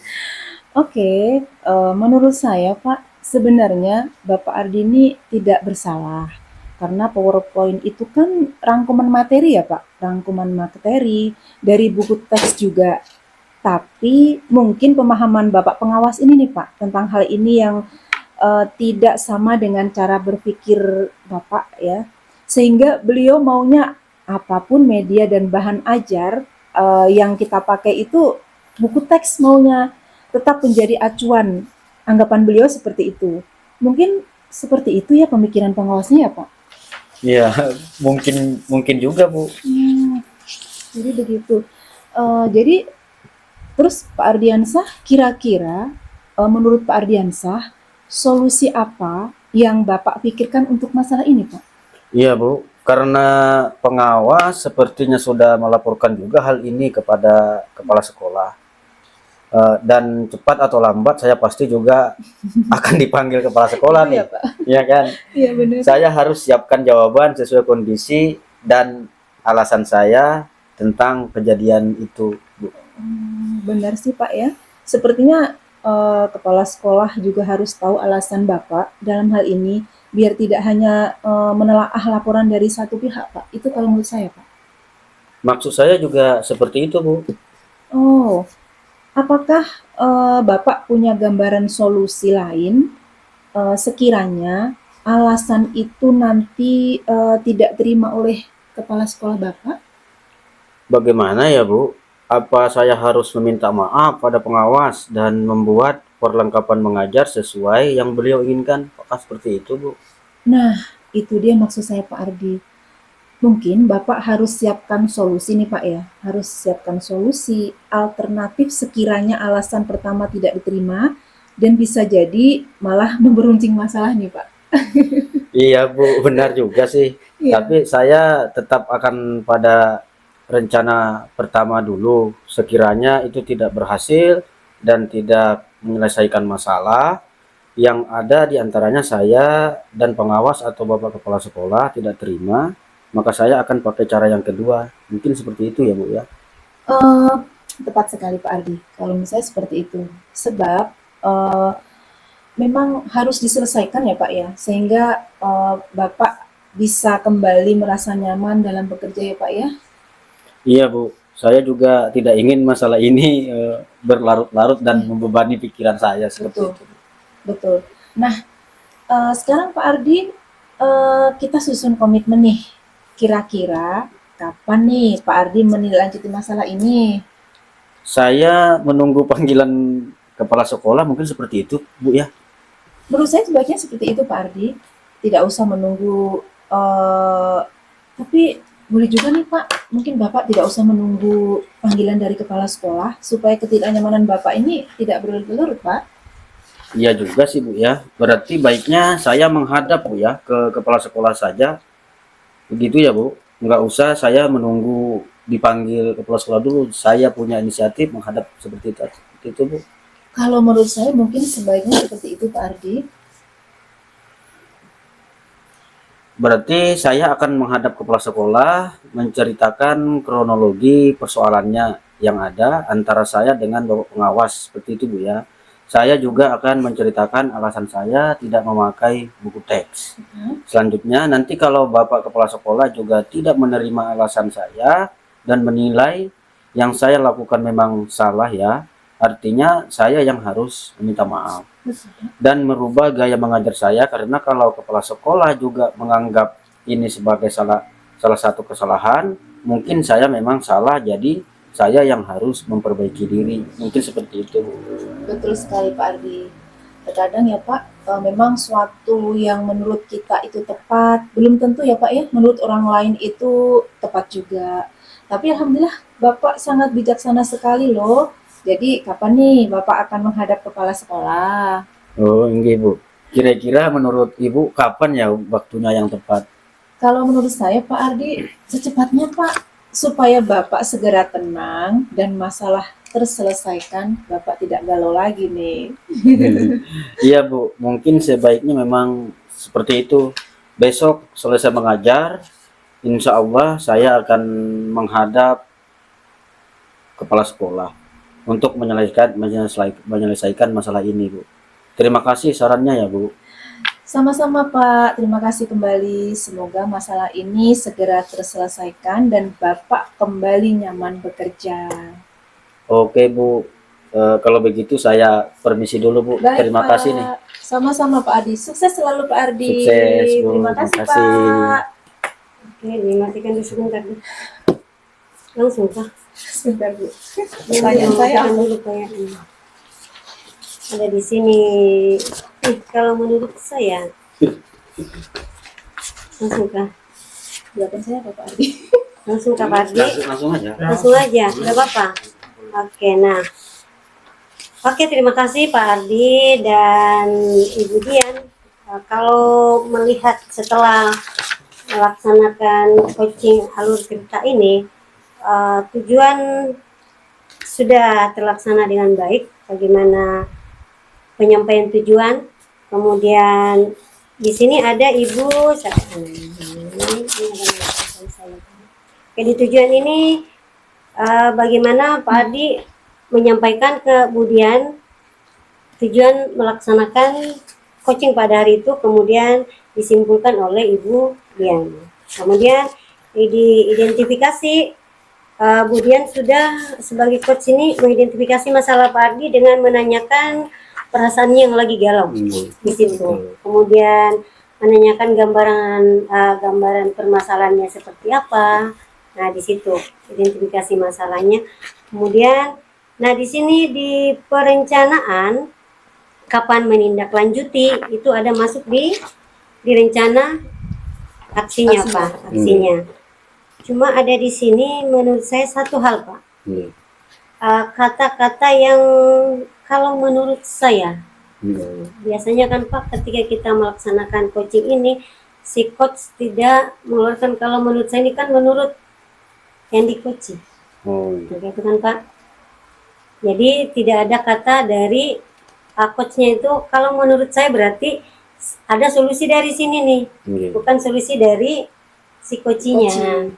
Speaker 2: Oke, menurut saya Pak, sebenarnya Bapak Ardi ini tidak bersalah. Karena PowerPoint itu kan rangkuman materi ya Pak, rangkuman materi dari buku teks juga. Tapi mungkin pemahaman Bapak pengawas ini nih Pak, tentang hal ini yang tidak sama dengan cara berpikir Bapak ya. Sehingga beliau maunya apapun media dan bahan ajar yang kita pakai itu buku teks maunya tetap menjadi acuan. Anggapan beliau seperti itu. Mungkin seperti itu ya pemikiran pengawasnya ya Pak.
Speaker 1: Iya, mungkin juga, Bu.
Speaker 2: Jadi begitu. Jadi terus Pak Ardiansah kira-kira menurut Pak Ardiansah solusi apa yang Bapak pikirkan untuk masalah ini Pak?
Speaker 1: Iya, Bu. Karena pengawas sepertinya sudah melaporkan juga hal ini kepada kepala sekolah. Dan cepat atau lambat saya pasti juga akan dipanggil kepala sekolah nih.
Speaker 2: Iya Pak.
Speaker 1: Iya kan?
Speaker 2: Iya benar.
Speaker 1: Saya harus siapkan jawaban sesuai kondisi dan alasan saya tentang kejadian itu, Bu.
Speaker 2: Benar sih Pak ya. Sepertinya kepala sekolah juga harus tahu alasan Bapak dalam hal ini biar tidak hanya menelaah laporan dari satu pihak Pak. Itu kalau menurut saya Pak.
Speaker 1: Maksud saya juga seperti itu, Bu.
Speaker 2: Oh, apakah Bapak punya gambaran solusi lain sekiranya alasan itu nanti tidak terima oleh kepala sekolah Bapak?
Speaker 1: Bagaimana ya, Bu? Apa saya harus meminta maaf pada pengawas dan membuat perlengkapan mengajar sesuai yang beliau inginkan? Apakah seperti itu, Bu?
Speaker 2: Nah, itu dia maksud saya Pak Ardi. Mungkin Bapak harus siapkan solusi nih Pak ya. Harus siapkan solusi alternatif sekiranya alasan pertama tidak diterima dan bisa jadi malah memberuncing masalah nih Pak.
Speaker 1: Iya, Bu, benar juga sih.
Speaker 2: Iya.
Speaker 1: Tapi saya tetap akan pada rencana pertama dulu. Sekiranya itu tidak berhasil dan tidak menyelesaikan masalah, yang ada di antaranya saya dan pengawas atau Bapak Kepala Sekolah tidak terima, maka saya akan pakai cara yang kedua. Mungkin seperti itu ya, Bu ya.
Speaker 2: Tepat sekali Pak Ardi. Kalau misalnya seperti itu. Sebab memang harus diselesaikan ya Pak ya. Sehingga Bapak bisa kembali merasa nyaman dalam bekerja ya Pak ya.
Speaker 1: Iya Bu, saya juga tidak ingin masalah ini berlarut-larut dan membebani pikiran saya seperti
Speaker 2: Betul.
Speaker 1: itu.
Speaker 2: Betul. Nah, sekarang Pak Ardi, kita susun komitmen nih. Kira-kira kapan nih Pak Ardi menindaklanjuti masalah ini?
Speaker 1: Saya menunggu panggilan kepala sekolah mungkin seperti itu Bu ya.
Speaker 2: Menurut saya sebaiknya seperti itu Pak Ardi. Tidak usah menunggu, tapi boleh juga nih Pak, mungkin Bapak tidak usah menunggu panggilan dari kepala sekolah supaya ketidaknyamanan Bapak ini tidak berlarut-larut Pak.
Speaker 1: Iya juga sih Bu ya. Berarti baiknya saya menghadap Bu ya ke kepala sekolah saja. Begitu ya Bu. Nggak usah saya menunggu dipanggil kepala sekolah dulu. Saya punya inisiatif menghadap seperti itu. Seperti itu Bu.
Speaker 2: Kalau menurut saya mungkin sebaiknya seperti itu Pak Ardi.
Speaker 1: Berarti saya akan menghadap kepala sekolah menceritakan kronologi persoalannya yang ada antara saya dengan bapak pengawas seperti itu Bu ya. Saya juga akan menceritakan alasan saya tidak memakai buku teks. Selanjutnya nanti kalau bapak kepala sekolah juga tidak menerima alasan saya dan menilai yang saya lakukan memang salah ya, artinya saya yang harus meminta maaf dan merubah gaya mengajar saya, karena kalau kepala sekolah juga menganggap ini sebagai salah satu kesalahan, mungkin saya memang salah, jadi saya yang harus memperbaiki diri, mungkin seperti itu.
Speaker 2: Betul sekali Pak Ardi. Terkadang ya Pak, memang suatu yang menurut kita itu tepat, belum tentu ya Pak ya, menurut orang lain itu tepat juga. Tapi alhamdulillah Bapak sangat bijaksana sekali loh. Jadi kapan nih Bapak akan menghadap kepala sekolah?
Speaker 1: Oh enggak Bu, kira-kira menurut Ibu kapan ya waktunya yang tepat?
Speaker 2: Kalau menurut saya Pak Ardi, secepatnya Pak, supaya Bapak segera tenang dan masalah terselesaikan, Bapak tidak galau lagi nih.
Speaker 1: Iya Bu, mungkin sebaiknya memang seperti itu. Besok selesai mengajar, insya Allah saya akan menghadap kepala sekolah untuk menyelesaikan masalah ini Bu. Terima kasih sarannya ya Bu.
Speaker 2: Sama-sama Pak, terima kasih kembali. Semoga masalah ini segera terselesaikan dan Bapak kembali nyaman bekerja.
Speaker 1: Oke Bu, kalau begitu saya permisi dulu Bu.
Speaker 2: Baik
Speaker 1: Terima
Speaker 2: Pak,
Speaker 1: kasih nih.
Speaker 2: sama-sama Pak Ardi. Sukses selalu Pak Ardi.
Speaker 1: Sukses, Bu.
Speaker 2: Terima kasih
Speaker 1: Terima kasih.
Speaker 2: Pak.
Speaker 3: Oke, dimatikan dulu sebentar. Bu. Langsung Kak.
Speaker 2: Sebentar Bu. Pertanyaan saya
Speaker 3: Matikan dulu kayak ini. Ada di sini. Kalau menurut saya langsung Kak.
Speaker 2: jawaban saya apa Pak Ardi?
Speaker 3: Langsung Kak Fardi.
Speaker 1: Langsung aja.
Speaker 3: Langsung aja, nggak apa-apa. Oke, nah. Oke, terima kasih Pak Ardi dan Ibu Dian. Kalau melihat setelah melaksanakan coaching alur cerita ini, tujuan sudah terlaksana dengan baik. Bagaimana penyampaian tujuan, kemudian di sini ada Ibu. Oke, di tujuan ini bagaimana Pak Ardi menyampaikan ke Bu Dian tujuan melaksanakan coaching pada hari itu, kemudian disimpulkan oleh Ibu Dian. Kemudian diidentifikasi, Bu Dian sudah sebagai coach ini mengidentifikasi masalah Pak Ardi dengan menanyakan perasaannya yang lagi galau di situ. Kemudian menanyakan gambaran permasalahannya seperti apa. Nah, di situ identifikasi masalahnya. Kemudian, nah di sini di perencanaan kapan menindaklanjuti itu ada masuk di rencana aksinya Pak, aksinya. Cuma ada di sini menurut saya satu hal Pak. Kata-kata yang kalau menurut saya biasanya kan Pak ketika kita melaksanakan coaching ini si coach tidak mengeluarkan, kalau menurut saya ini kan menurut yang di coaching. Begitu kan Pak. Jadi tidak ada kata dari coachnya itu, kalau menurut saya berarti ada solusi dari sini nih, bukan solusi dari si coachingnya.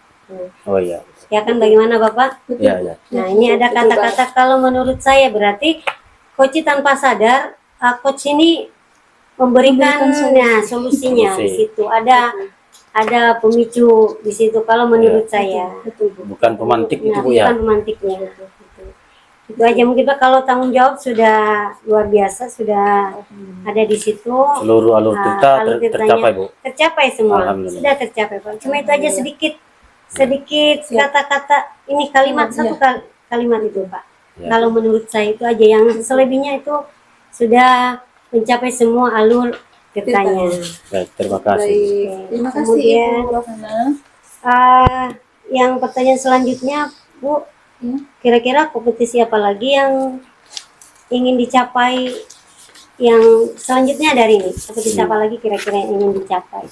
Speaker 1: Oh iya.
Speaker 3: Ya kan, bagaimana Bapak?
Speaker 1: Iya, iya.
Speaker 3: Nah ini ada kata-kata kalau menurut saya berarti coach tanpa sadar, coach ini memberikan solusinya. Di situ ada ada pemicu di situ kalau menurut saya.
Speaker 2: Betul Bu.
Speaker 1: Bukan pemantik itu
Speaker 3: Nah,
Speaker 1: Bu ya.
Speaker 3: bukan pemantiknya gitu. Itu aja mungkin Pak, kalau tanggung jawab sudah luar biasa, sudah ada di situ.
Speaker 1: Seluruh alur tirta
Speaker 3: alur tirtanya
Speaker 1: tercapai Bu.
Speaker 3: tercapai semua,
Speaker 1: Alhamdulillah.
Speaker 3: sudah tercapai Pak. Cuma itu aja sedikit kata-kata ini kalimat satu kalimat itu Pak.
Speaker 1: Ya.
Speaker 3: Kalau menurut saya itu aja, yang selebihnya itu sudah mencapai semua alur tirtanya.
Speaker 1: Baik, terima kasih.
Speaker 2: Baik. Terima kasih
Speaker 3: Kemudian,
Speaker 2: Ibu Rohana.
Speaker 3: Yang pertanyaan selanjutnya Bu,
Speaker 2: Ya.
Speaker 3: kira-kira kompetisi apa lagi yang ingin dicapai yang selanjutnya dari ini? Kompetisi apa lagi kira-kira yang ingin dicapai?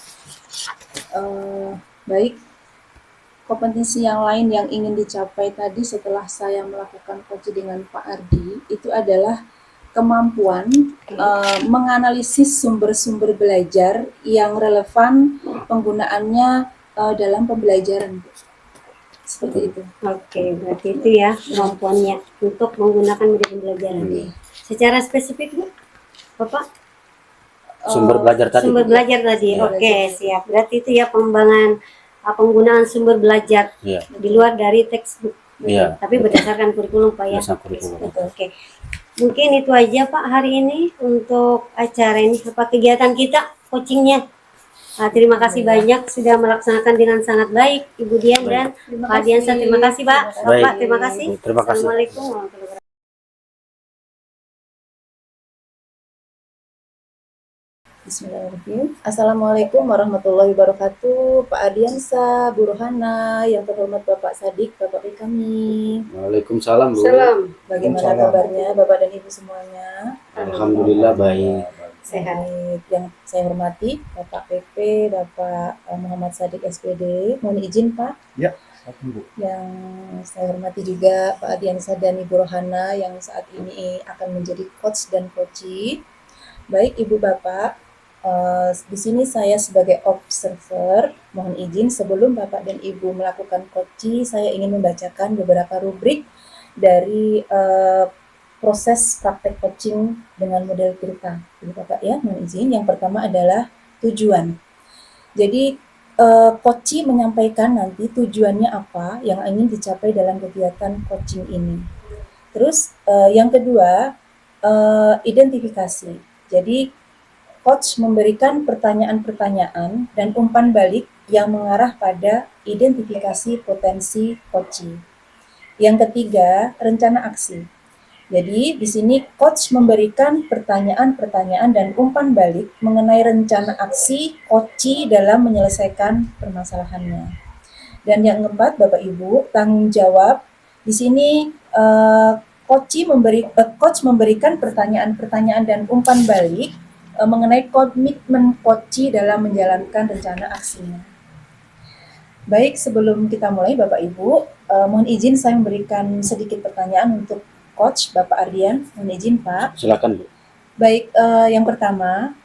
Speaker 2: Baik, kompetisi yang lain yang ingin dicapai tadi setelah saya melakukan coaching dengan Pak Ardi itu adalah kemampuan menganalisis sumber-sumber belajar yang relevan penggunaannya dalam pembelajaran, Bu. Seperti itu.
Speaker 3: Oke, berarti itu ya kemampuannya untuk menggunakan media pembelajaran. Secara spesifik Bu, Bapak?
Speaker 1: Sumber belajar tadi.
Speaker 3: Sumber belajar tadi.
Speaker 1: Ya.
Speaker 3: Oke, siap. Berarti itu ya pengembangan penggunaan sumber belajar
Speaker 1: Iya.
Speaker 3: di luar dari textbook.
Speaker 1: Iya.
Speaker 3: Tapi berdasarkan kurikulum Pak ya.
Speaker 1: Berdasarkan kurikulum.
Speaker 3: Betul, oke. Mungkin itu aja Pak hari ini untuk acara ini, apa kegiatan kita coachingnya. Terima kasih banyak sudah melaksanakan dengan sangat baik Ibu Dian dan
Speaker 2: Terima
Speaker 3: Pak Diansa. Terima kasih Pak.
Speaker 1: Baik.
Speaker 3: Bapak, terima kasih.
Speaker 1: Terima kasih.
Speaker 3: Assalamualaikum warahmatullahi wabarakatuh.
Speaker 2: Bismillahirrahmanirrahim. Assalamualaikum warahmatullahi wabarakatuh. Pak Ardiansa, Bu Rohana, yang terhormat Bapak Sadik, Bapak kami.
Speaker 1: Waalaikumsalam Bu.
Speaker 2: Bagaimana
Speaker 4: Waalaikumsalam.
Speaker 2: kabarnya Bapak dan Ibu semuanya?
Speaker 1: Alhamdulillah baik.
Speaker 3: Sehat.
Speaker 2: Baik, yang saya hormati Bapak PP, Bapak Muhammad Sadik SPD. Mohon izin Pak.
Speaker 4: Bu.
Speaker 2: Yang saya hormati juga Pak Ardiansa dan Ibu Rohana yang saat ini akan menjadi coach dan coachee. Baik Ibu Bapak, di sini saya sebagai observer, mohon izin sebelum Bapak dan Ibu melakukan coachee, saya ingin membacakan beberapa rubrik dari proses praktek coaching dengan model tirta. Ibu Bapak ya, mohon izin. Yang pertama adalah tujuan. Jadi coachee menyampaikan nanti tujuannya apa yang ingin dicapai dalam kegiatan coaching ini. Terus yang kedua, identifikasi. Jadi coach memberikan pertanyaan-pertanyaan dan umpan balik yang mengarah pada identifikasi potensi coachee. Yang ketiga, rencana aksi. Jadi di sini coach memberikan pertanyaan-pertanyaan dan umpan balik mengenai rencana aksi coachee dalam menyelesaikan permasalahannya. Dan yang keempat, Bapak Ibu, tanggung jawab. Di sini coach memberikan pertanyaan-pertanyaan dan umpan balik mengenai komitmen coachee dalam menjalankan rencana aksinya. Baik, sebelum kita mulai Bapak Ibu, mohon izin saya memberikan sedikit pertanyaan untuk Coach Bapak Ardian. Mohon izin Pak.
Speaker 1: Silakan Bu.
Speaker 2: Baik, yang pertama,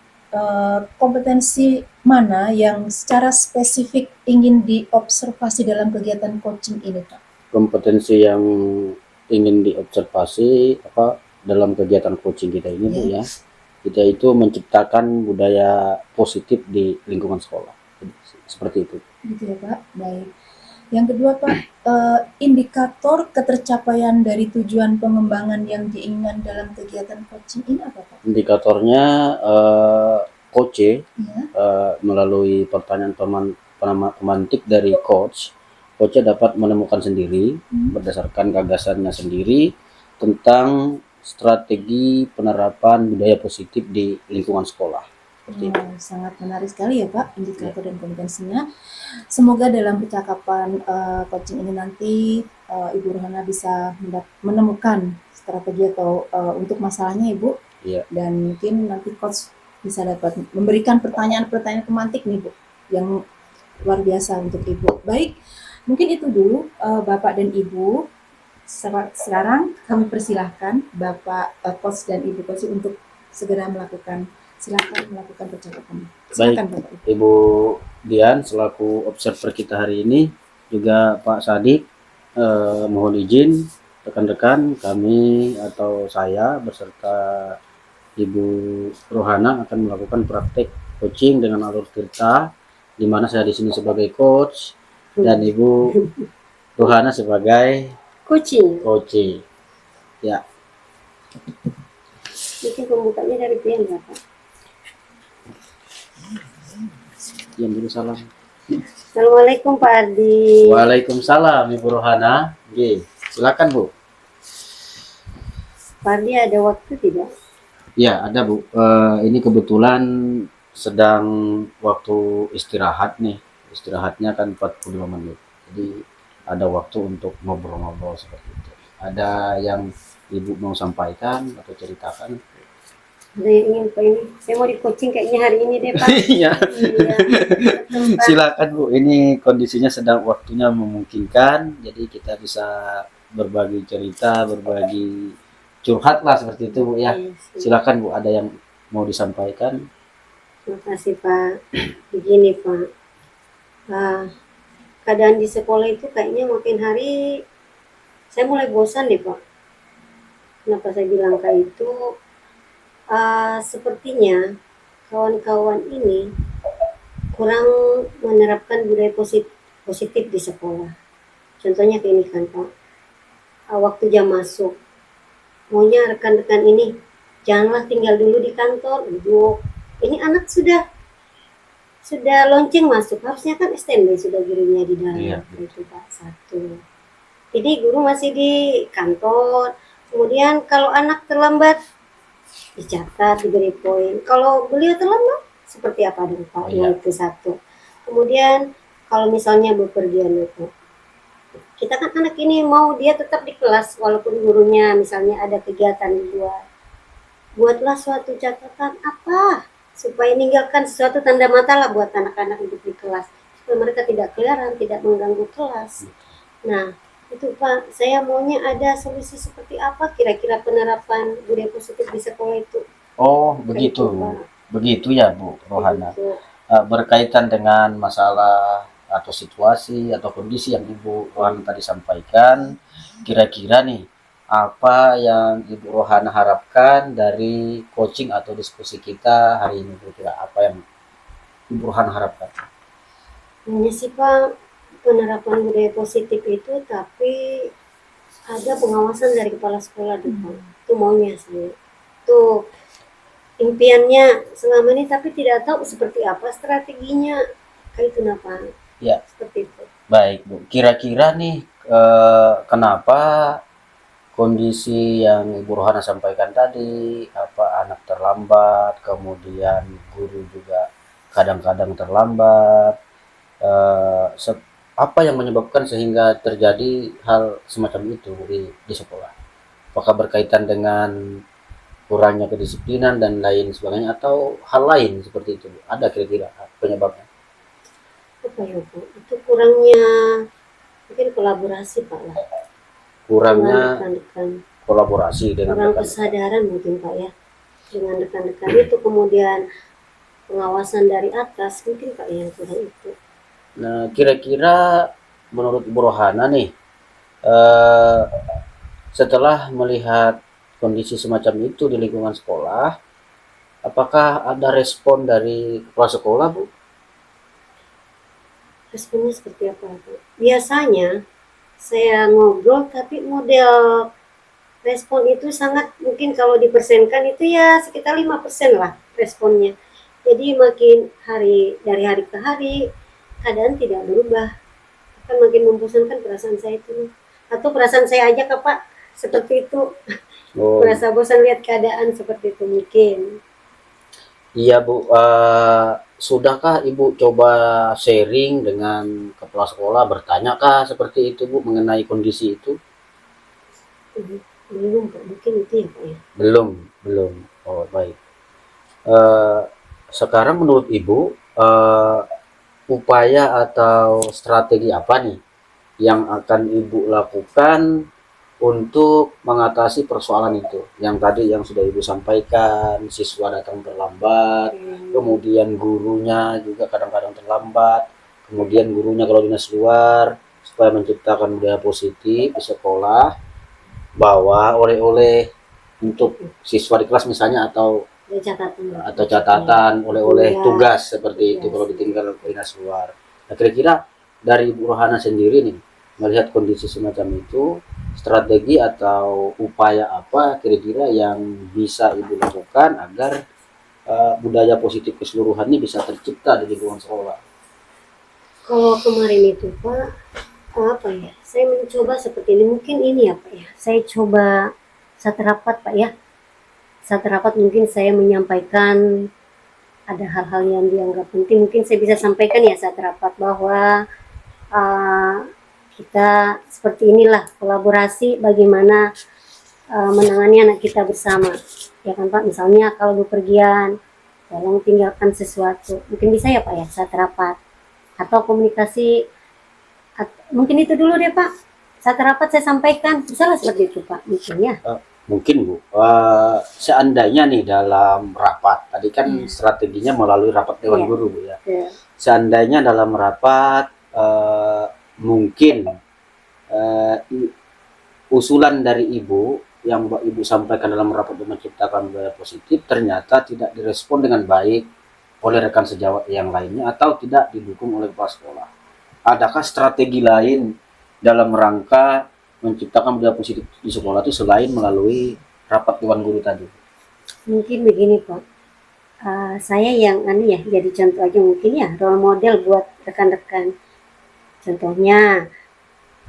Speaker 2: kompetensi mana yang secara spesifik ingin diobservasi dalam kegiatan coaching ini Pak?
Speaker 1: Kompetensi yang ingin diobservasi dalam kegiatan coaching kita ini Bu ya. Kita itu menciptakan budaya positif di lingkungan sekolah. Seperti itu.
Speaker 2: Gitu ya Pak. Baik. Yang kedua Pak, indikator ketercapaian dari tujuan pengembangan yang diinginkan dalam kegiatan coaching ini apa Pak?
Speaker 1: Indikatornya coach
Speaker 2: Ya.
Speaker 1: melalui pertanyaan pemantik dari coach dapat menemukan sendiri berdasarkan gagasannya sendiri tentang strategi penerapan budaya positif di lingkungan sekolah. Seperti itu.
Speaker 2: Sangat menarik sekali ya Pak, indikator dan kompetensinya. Semoga dalam percakapan coaching ini nanti Ibu Rohana bisa menemukan strategi atau untuk masalahnya Ibu.
Speaker 1: Iya.
Speaker 2: Dan mungkin nanti coach bisa dapat memberikan pertanyaan-pertanyaan pemantik nih Bu, yang luar biasa untuk Ibu. Baik, mungkin itu dulu Bapak dan Ibu. Sekarang kami persilahkan Bapak coach dan Ibu coach untuk segera melakukan percakapan. Silakan Bapak Ibu.
Speaker 1: Ibu Dian selaku observer kita hari ini, juga Pak Sadik, mohon izin rekan-rekan kami atau saya beserta Ibu Rohana akan melakukan praktek coaching dengan alur tirta di mana saya di sini sebagai coach dan Ibu Rohana sebagai
Speaker 3: Kucing.
Speaker 1: coach. Ya,
Speaker 3: Mungkin pembukanya dari Pian ya Pak.
Speaker 1: yang dulu salam.
Speaker 3: Assalamualaikum Pak Ardi.
Speaker 1: Waalaikumsalam Ibu Rohana. Oke, silakan Bu.
Speaker 3: Pak Ardi ada waktu tidak?
Speaker 1: Ya, ada Bu. Ini kebetulan sedang waktu istirahat nih. Istirahatnya kan 45 menit. Jadi ada waktu untuk ngobrol-ngobrol seperti itu. Ada yang Ibu mau sampaikan atau ceritakan?
Speaker 3: Ada yang ingin Pak ini? Saya mau di coaching kayaknya hari ini deh Pak.
Speaker 1: Iya.
Speaker 3: Iya. Betul, Pak.
Speaker 1: Silakan Bu. Ini kondisinya sedang waktunya memungkinkan. Jadi kita bisa berbagi cerita, berbagi curhat lah seperti itu Bu ya. Silakan Bu, ada yang mau disampaikan?
Speaker 3: Terima kasih Pak. Begini Pak, keadaan di sekolah itu kayaknya makin hari saya mulai bosan deh Pak. Kenapa saya bilang kayak itu? Sepertinya kawan-kawan ini kurang menerapkan budaya positif di sekolah. Contohnya kayak ini kan Pak, waktu jam masuk, maunya rekan-rekan ini janganlah tinggal dulu di kantor, duduk. Ini anak sudah lonceng masuk, harusnya kan standby sudah gurunya di dalam.
Speaker 1: Iya.
Speaker 3: Itu Pak, satu. Jadi guru masih di kantor. Kemudian kalau anak terlambat dicatat, diberi poin. Kalau beliau terlambat seperti apa dong Pak?
Speaker 1: Iya.
Speaker 3: Itu satu. Kemudian kalau misalnya bepergian itu, kita kan anak ini mau dia tetap di kelas walaupun gurunya misalnya ada kegiatan di luar. Buatlah suatu catatan apa supaya meninggalkan sesuatu tanda mata lah buat anak-anak hidup di kelas supaya mereka tidak keliaran, tidak mengganggu kelas. Nah itu Pak, saya maunya ada solusi seperti apa kira-kira penerapan budaya positif di sekolah itu.
Speaker 1: Oh, begitu.
Speaker 3: Pak.
Speaker 1: Begitu ya Bu Rohana.
Speaker 3: Begitu.
Speaker 1: Berkaitan dengan masalah atau situasi atau kondisi yang Ibu Rohana tadi sampaikan, kira-kira nih apa yang Ibu Rohana harapkan dari coaching atau diskusi kita hari ini? Kira-kira apa yang Ibu Rohana harapkan?
Speaker 3: Hanya sih Pak, penerapan budaya positif itu tapi ada pengawasan dari kepala sekolah Pak. Itu maunya sih. Itu impiannya selama ini tapi tidak tahu seperti apa strateginya. Kayak itu Pak.
Speaker 1: Ya.
Speaker 3: Seperti itu.
Speaker 1: Baik Bu, kira-kira nih kenapa kondisi yang Ibu Rohana sampaikan tadi, apa anak terlambat, kemudian guru juga kadang-kadang terlambat, apa yang menyebabkan sehingga terjadi hal semacam itu di sekolah? Apakah berkaitan dengan kurangnya kedisiplinan dan lain sebagainya atau hal lain seperti itu? Ada kira-kira penyebabnya?
Speaker 3: Apa ya Bu? Itu kurangnya mungkin kolaborasi Pak lah.
Speaker 1: Kurangnya
Speaker 3: Dengan rekan-rekan.
Speaker 1: kolaborasi dengan
Speaker 3: Kurang
Speaker 1: rekan.
Speaker 3: kesadaran mungkin Pak ya. Dengan rekan-rekan itu kemudian pengawasan dari atas mungkin Pak yang kurang itu.
Speaker 1: Nah, kira-kira menurut Ibu Rohana nih, setelah melihat kondisi semacam itu di lingkungan sekolah, apakah ada respon dari kepala sekolah, Bu?
Speaker 3: Responnya seperti apa Bu? Biasanya saya ngobrol tapi model respon itu sangat mungkin kalau dipersenkan itu ya sekitar 5% lah responnya. Jadi makin dari hari ke hari keadaan tidak berubah, akan makin membosankan perasaan saya itu atau perasaan saya aja ke Pak seperti itu.
Speaker 1: Oh,
Speaker 3: Merasa bosan lihat keadaan seperti itu mungkin.
Speaker 1: iya Bu, sudahkah Ibu coba sharing dengan kepala sekolah, bertanyakah seperti itu Bu mengenai kondisi itu?
Speaker 3: Belum Pak, mungkin itu ya Pak ya.
Speaker 1: Belum. Oh, baik. Sekarang menurut Ibu, upaya atau strategi apa nih yang akan Ibu lakukan untuk mengatasi persoalan itu? Yang tadi yang sudah Ibu sampaikan, siswa datang terlambat, kemudian gurunya juga kadang-kadang terlambat, kemudian gurunya kalau dinas luar, supaya menciptakan budaya positif di sekolah, bawa oleh-oleh untuk siswa di kelas misalnya, atau
Speaker 3: Ada catatan.
Speaker 1: atau catatan oleh-oleh
Speaker 3: Iya.
Speaker 1: tugas seperti itu
Speaker 3: Tugas.
Speaker 1: kalau ditinggal dinas luar. Nah, kira-kira dari Bu Rohana sendiri nih melihat kondisi semacam itu, strategi atau upaya apa kira-kira yang bisa Ibu lakukan agar budaya positif keseluruhan ini bisa tercipta di lingkungan sekolah?
Speaker 3: Kalau kemarin itu Pak, apa ya? Saya mencoba seperti ini. Mungkin ini ya Pak ya. Saya coba satu rapat Pak ya. Satu rapat mungkin saya menyampaikan ada hal-hal yang dianggap penting. Mungkin saya bisa sampaikan ya saat rapat bahwa kita seperti inilah kolaborasi bagaimana menangani anak kita bersama. Ya kan Pak, misalnya kalau bepergian, tolong tinggalkan sesuatu. Mungkin bisa ya Pak ya saat rapat. Atau komunikasi, mungkin itu dulu deh Pak. Saat rapat saya sampaikan, bisa lah seperti itu Pak, mungkin ya.
Speaker 1: Mungkin Bu, seandainya nih dalam rapat, tadi kan strateginya melalui rapat Dewan
Speaker 3: Iya.
Speaker 1: Guru Bu ya.
Speaker 3: Ya.
Speaker 1: Seandainya dalam rapat mungkin usulan dari Ibu yang Ibu sampaikan dalam rapat untuk menciptakan budaya positif ternyata tidak direspon dengan baik oleh rekan sejawat yang lainnya atau tidak didukung oleh kepala sekolah. Adakah strategi lain dalam rangka menciptakan budaya positif di sekolah itu selain melalui rapat Dewan Guru tadi?
Speaker 3: Mungkin begini Pak, saya yang ya jadi contoh aja mungkin ya, role model buat rekan-rekan. Contohnya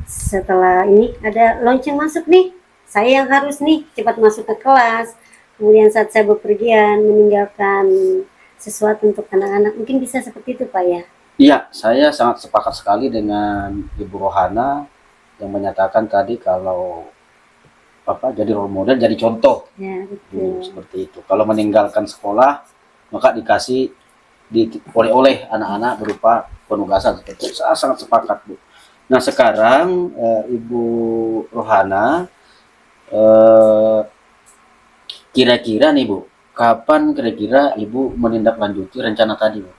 Speaker 3: setelah ini ada lonceng masuk nih, saya yang harus nih cepat masuk ke kelas. Kemudian saat saya bepergian meninggalkan sesuatu untuk anak-anak, mungkin bisa seperti itu Pak ya.
Speaker 1: Iya, saya sangat sepakat sekali dengan Ibu Rohana yang menyatakan tadi kalau jadi role model, jadi contoh.
Speaker 3: Ya betul.
Speaker 1: Seperti itu. Kalau meninggalkan sekolah maka dikasih oleh anak-anak berupa penugasan seperti itu. Saya sangat sepakat Bu. Nah sekarang Ibu Rohana kira-kira nih Bu, kapan kira-kira Ibu menindaklanjuti rencana tadi Bu?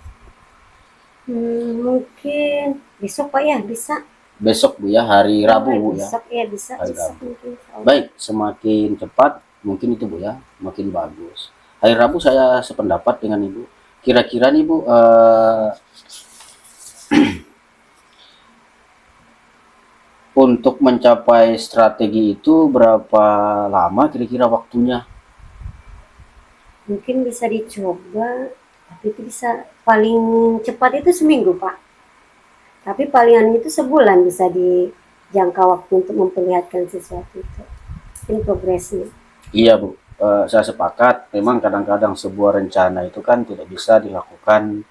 Speaker 3: Mungkin besok Pak ya, bisa.
Speaker 1: Besok Bu ya, hari Rabu Bu ya.
Speaker 3: Besok ya bisa.
Speaker 1: Hari
Speaker 3: Bisa
Speaker 1: Rabu.
Speaker 3: mungkin.
Speaker 1: Baik, semakin cepat mungkin itu Bu ya, makin bagus. Hari Rabu saya sependapat dengan Ibu. Kira-kira nih Bu, untuk mencapai strategi itu berapa lama kira-kira waktunya?
Speaker 3: Mungkin bisa dicoba, tapi itu bisa paling cepat itu seminggu Pak. Tapi palingan itu sebulan bisa dijangka waktu untuk memperlihatkan sesuatu itu. Ini progresnya.
Speaker 1: Iya Bu, saya sepakat. Memang kadang-kadang sebuah rencana itu kan tidak bisa dilakukan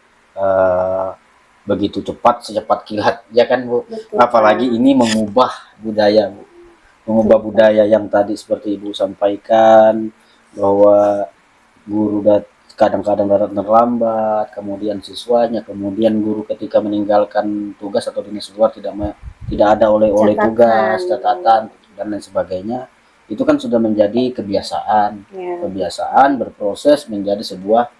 Speaker 1: begitu cepat, secepat kilat, ya kan Bu?
Speaker 3: Betul,
Speaker 1: Apalagi ini mengubah budaya Bu. Mengubah budaya yang tadi seperti Ibu sampaikan bahwa guru kadang-kadang datang terlambat, kemudian siswanya, kemudian guru ketika meninggalkan tugas atau dinas luar tidak ada oleh tugas, catatan dan lain sebagainya. Itu kan sudah menjadi kebiasaan.
Speaker 3: Ya.
Speaker 1: Kebiasaan berproses menjadi sebuah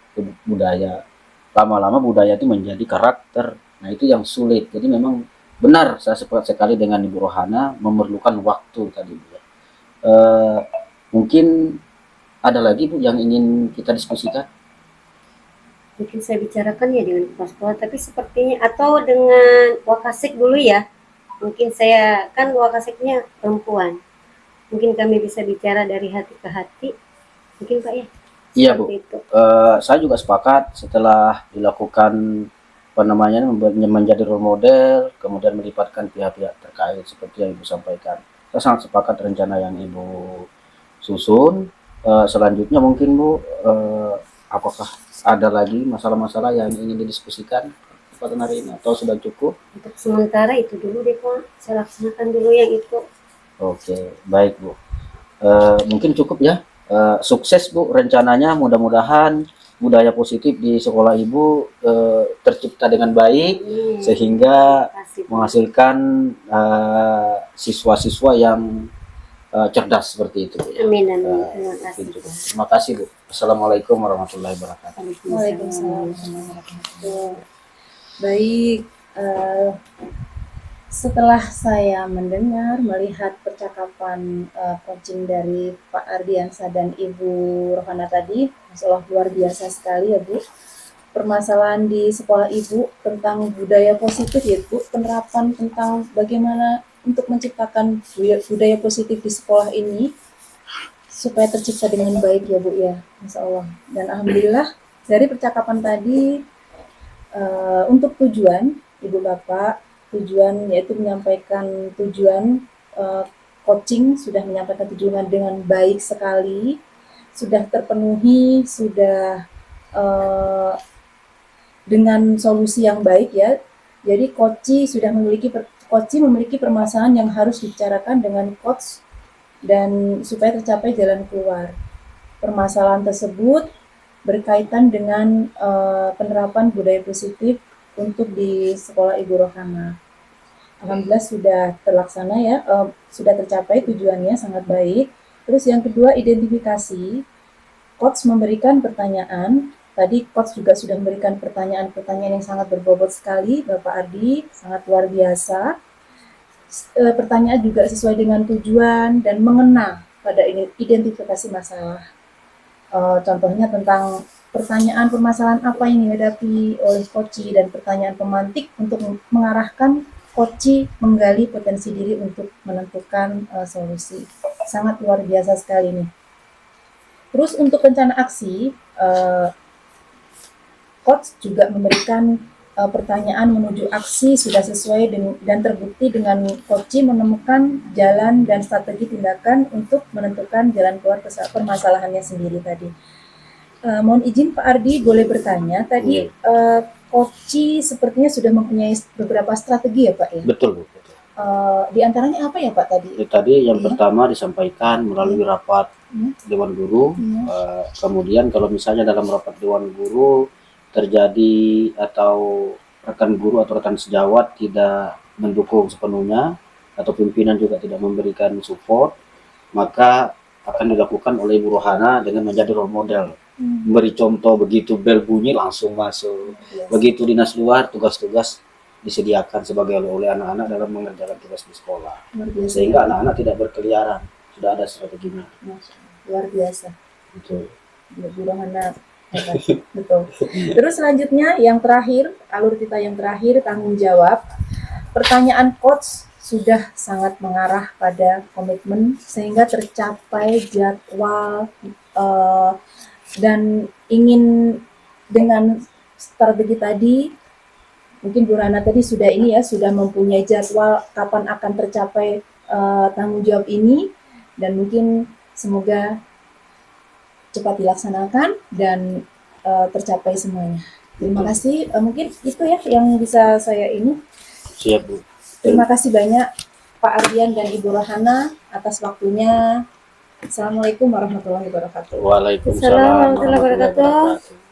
Speaker 1: budaya. Lama-lama budaya itu menjadi karakter. Nah, itu yang sulit. Jadi memang benar, saya sepakat sekali dengan Ibu Rohana, memerlukan waktu tadi Bu. Mungkin ada lagi Bu yang ingin kita diskusikan?
Speaker 3: Mungkin saya bicarakan ya dengan kepala sekolah, tapi sepertinya atau dengan Wakasek dulu ya. Mungkin saya kan Wakaseknya perempuan. Mungkin kami bisa bicara dari hati ke hati. Mungkin Pak ya.
Speaker 1: Iya Bu.
Speaker 3: Itu.
Speaker 1: Saya juga sepakat setelah dilakukan menjadi role model, kemudian melibatkan pihak-pihak terkait seperti yang Ibu sampaikan. Saya sangat sepakat rencana yang Ibu susun. Selanjutnya mungkin Bu, apakah ada lagi masalah-masalah yang ingin didiskusikan pada hari ini atau sudah cukup?
Speaker 3: Untuk sementara itu dulu deh Pak. Saya laksanakan dulu yang itu.
Speaker 1: Oke, baik Bu. Mungkin cukup ya. Sukses Bu rencananya, mudah-mudahan budaya positif di sekolah Ibu tercipta dengan baik sehingga menghasilkan siswa-siswa yang cerdas seperti itu Bu, ya.
Speaker 3: Amin, amin. Terima kasih.
Speaker 1: Terima kasih Bu. Assalamualaikum warahmatullahi wabarakatuh.
Speaker 2: Waalaikumsalam warahmatullahi wabarakatuh. Baik, Setelah saya mendengar, melihat percakapan coaching dari Pak Ardiansa dan Ibu Rohana tadi, Masya Allah luar biasa sekali ya Bu. Permasalahan di sekolah Ibu tentang budaya positif ya Bu, penerapan tentang bagaimana untuk menciptakan budaya positif di sekolah ini supaya tercipta dengan baik ya Bu ya, Masya Allah. Dan Alhamdulillah dari percakapan tadi untuk tujuan Ibu Bapak, tujuan yaitu menyampaikan tujuan coaching sudah menyampaikan tujuan dengan baik sekali, sudah terpenuhi, sudah eh, dengan solusi yang baik ya. Jadi coach memiliki permasalahan yang harus dibicarakan dengan coach dan supaya tercapai jalan keluar. Permasalahan tersebut berkaitan dengan penerapan budaya positif untuk di sekolah Ibu Rohana. Alhamdulillah sudah terlaksana ya, sudah tercapai tujuannya sangat baik. Terus yang kedua identifikasi, coach memberikan pertanyaan. Tadi coach juga sudah memberikan pertanyaan-pertanyaan yang sangat berbobot sekali, Bapak Ardi, sangat luar biasa. Pertanyaan juga sesuai dengan tujuan dan mengena pada identifikasi masalah. Contohnya tentang pertanyaan permasalahan apa yang dihadapi oleh coach dan pertanyaan pemantik untuk mengarahkan coach menggali potensi diri untuk menentukan solusi. Sangat luar biasa sekali nih. Terus untuk rencana aksi, coach juga memberikan pertanyaan menuju aksi sudah sesuai dan terbukti dengan coach menemukan jalan dan strategi tindakan untuk menentukan jalan keluar permasalahannya sendiri tadi. Mohon izin Pak Ardi boleh bertanya tadi coach sepertinya sudah mempunyai beberapa strategi ya Pak ya?
Speaker 1: Betul Bu. Betul.
Speaker 2: Di antaranya apa ya Pak tadi?
Speaker 1: Tadi yang pertama disampaikan melalui rapat Dewan Guru. Kemudian kalau misalnya dalam rapat Dewan Guru terjadi atau rekan guru atau rekan sejawat tidak mendukung sepenuhnya atau pimpinan juga tidak memberikan support, maka akan dilakukan oleh Ibu Rohana dengan menjadi role model, memberi contoh begitu bel bunyi langsung masuk, begitu dinas luar tugas-tugas disediakan sebagai oleh anak-anak dalam mengerjakan tugas di sekolah, sehingga anak-anak tidak berkeliaran, sudah ada strateginya.
Speaker 2: Luar biasa.
Speaker 1: Betul.
Speaker 2: Ibu Rohana betul. Terus selanjutnya yang terakhir, alur kita yang terakhir tanggung jawab. Pertanyaan coach sudah sangat mengarah pada komitmen sehingga tercapai jadwal dan ingin dengan strategi tadi mungkin Bu Rana tadi sudah ini ya sudah mempunyai jadwal kapan akan tercapai tanggung jawab ini dan mungkin semoga cepat dilaksanakan dan tercapai semuanya. Terima kasih. Mungkin itu ya yang bisa saya ini.
Speaker 1: Siap Bu.
Speaker 2: Terima kasih banyak Pak Ardian dan Ibu Rohana atas waktunya. Assalamualaikum warahmatullahi wabarakatuh.
Speaker 1: Waalaikumsalam
Speaker 3: Assalamualaikum warahmatullahi wabarakatuh.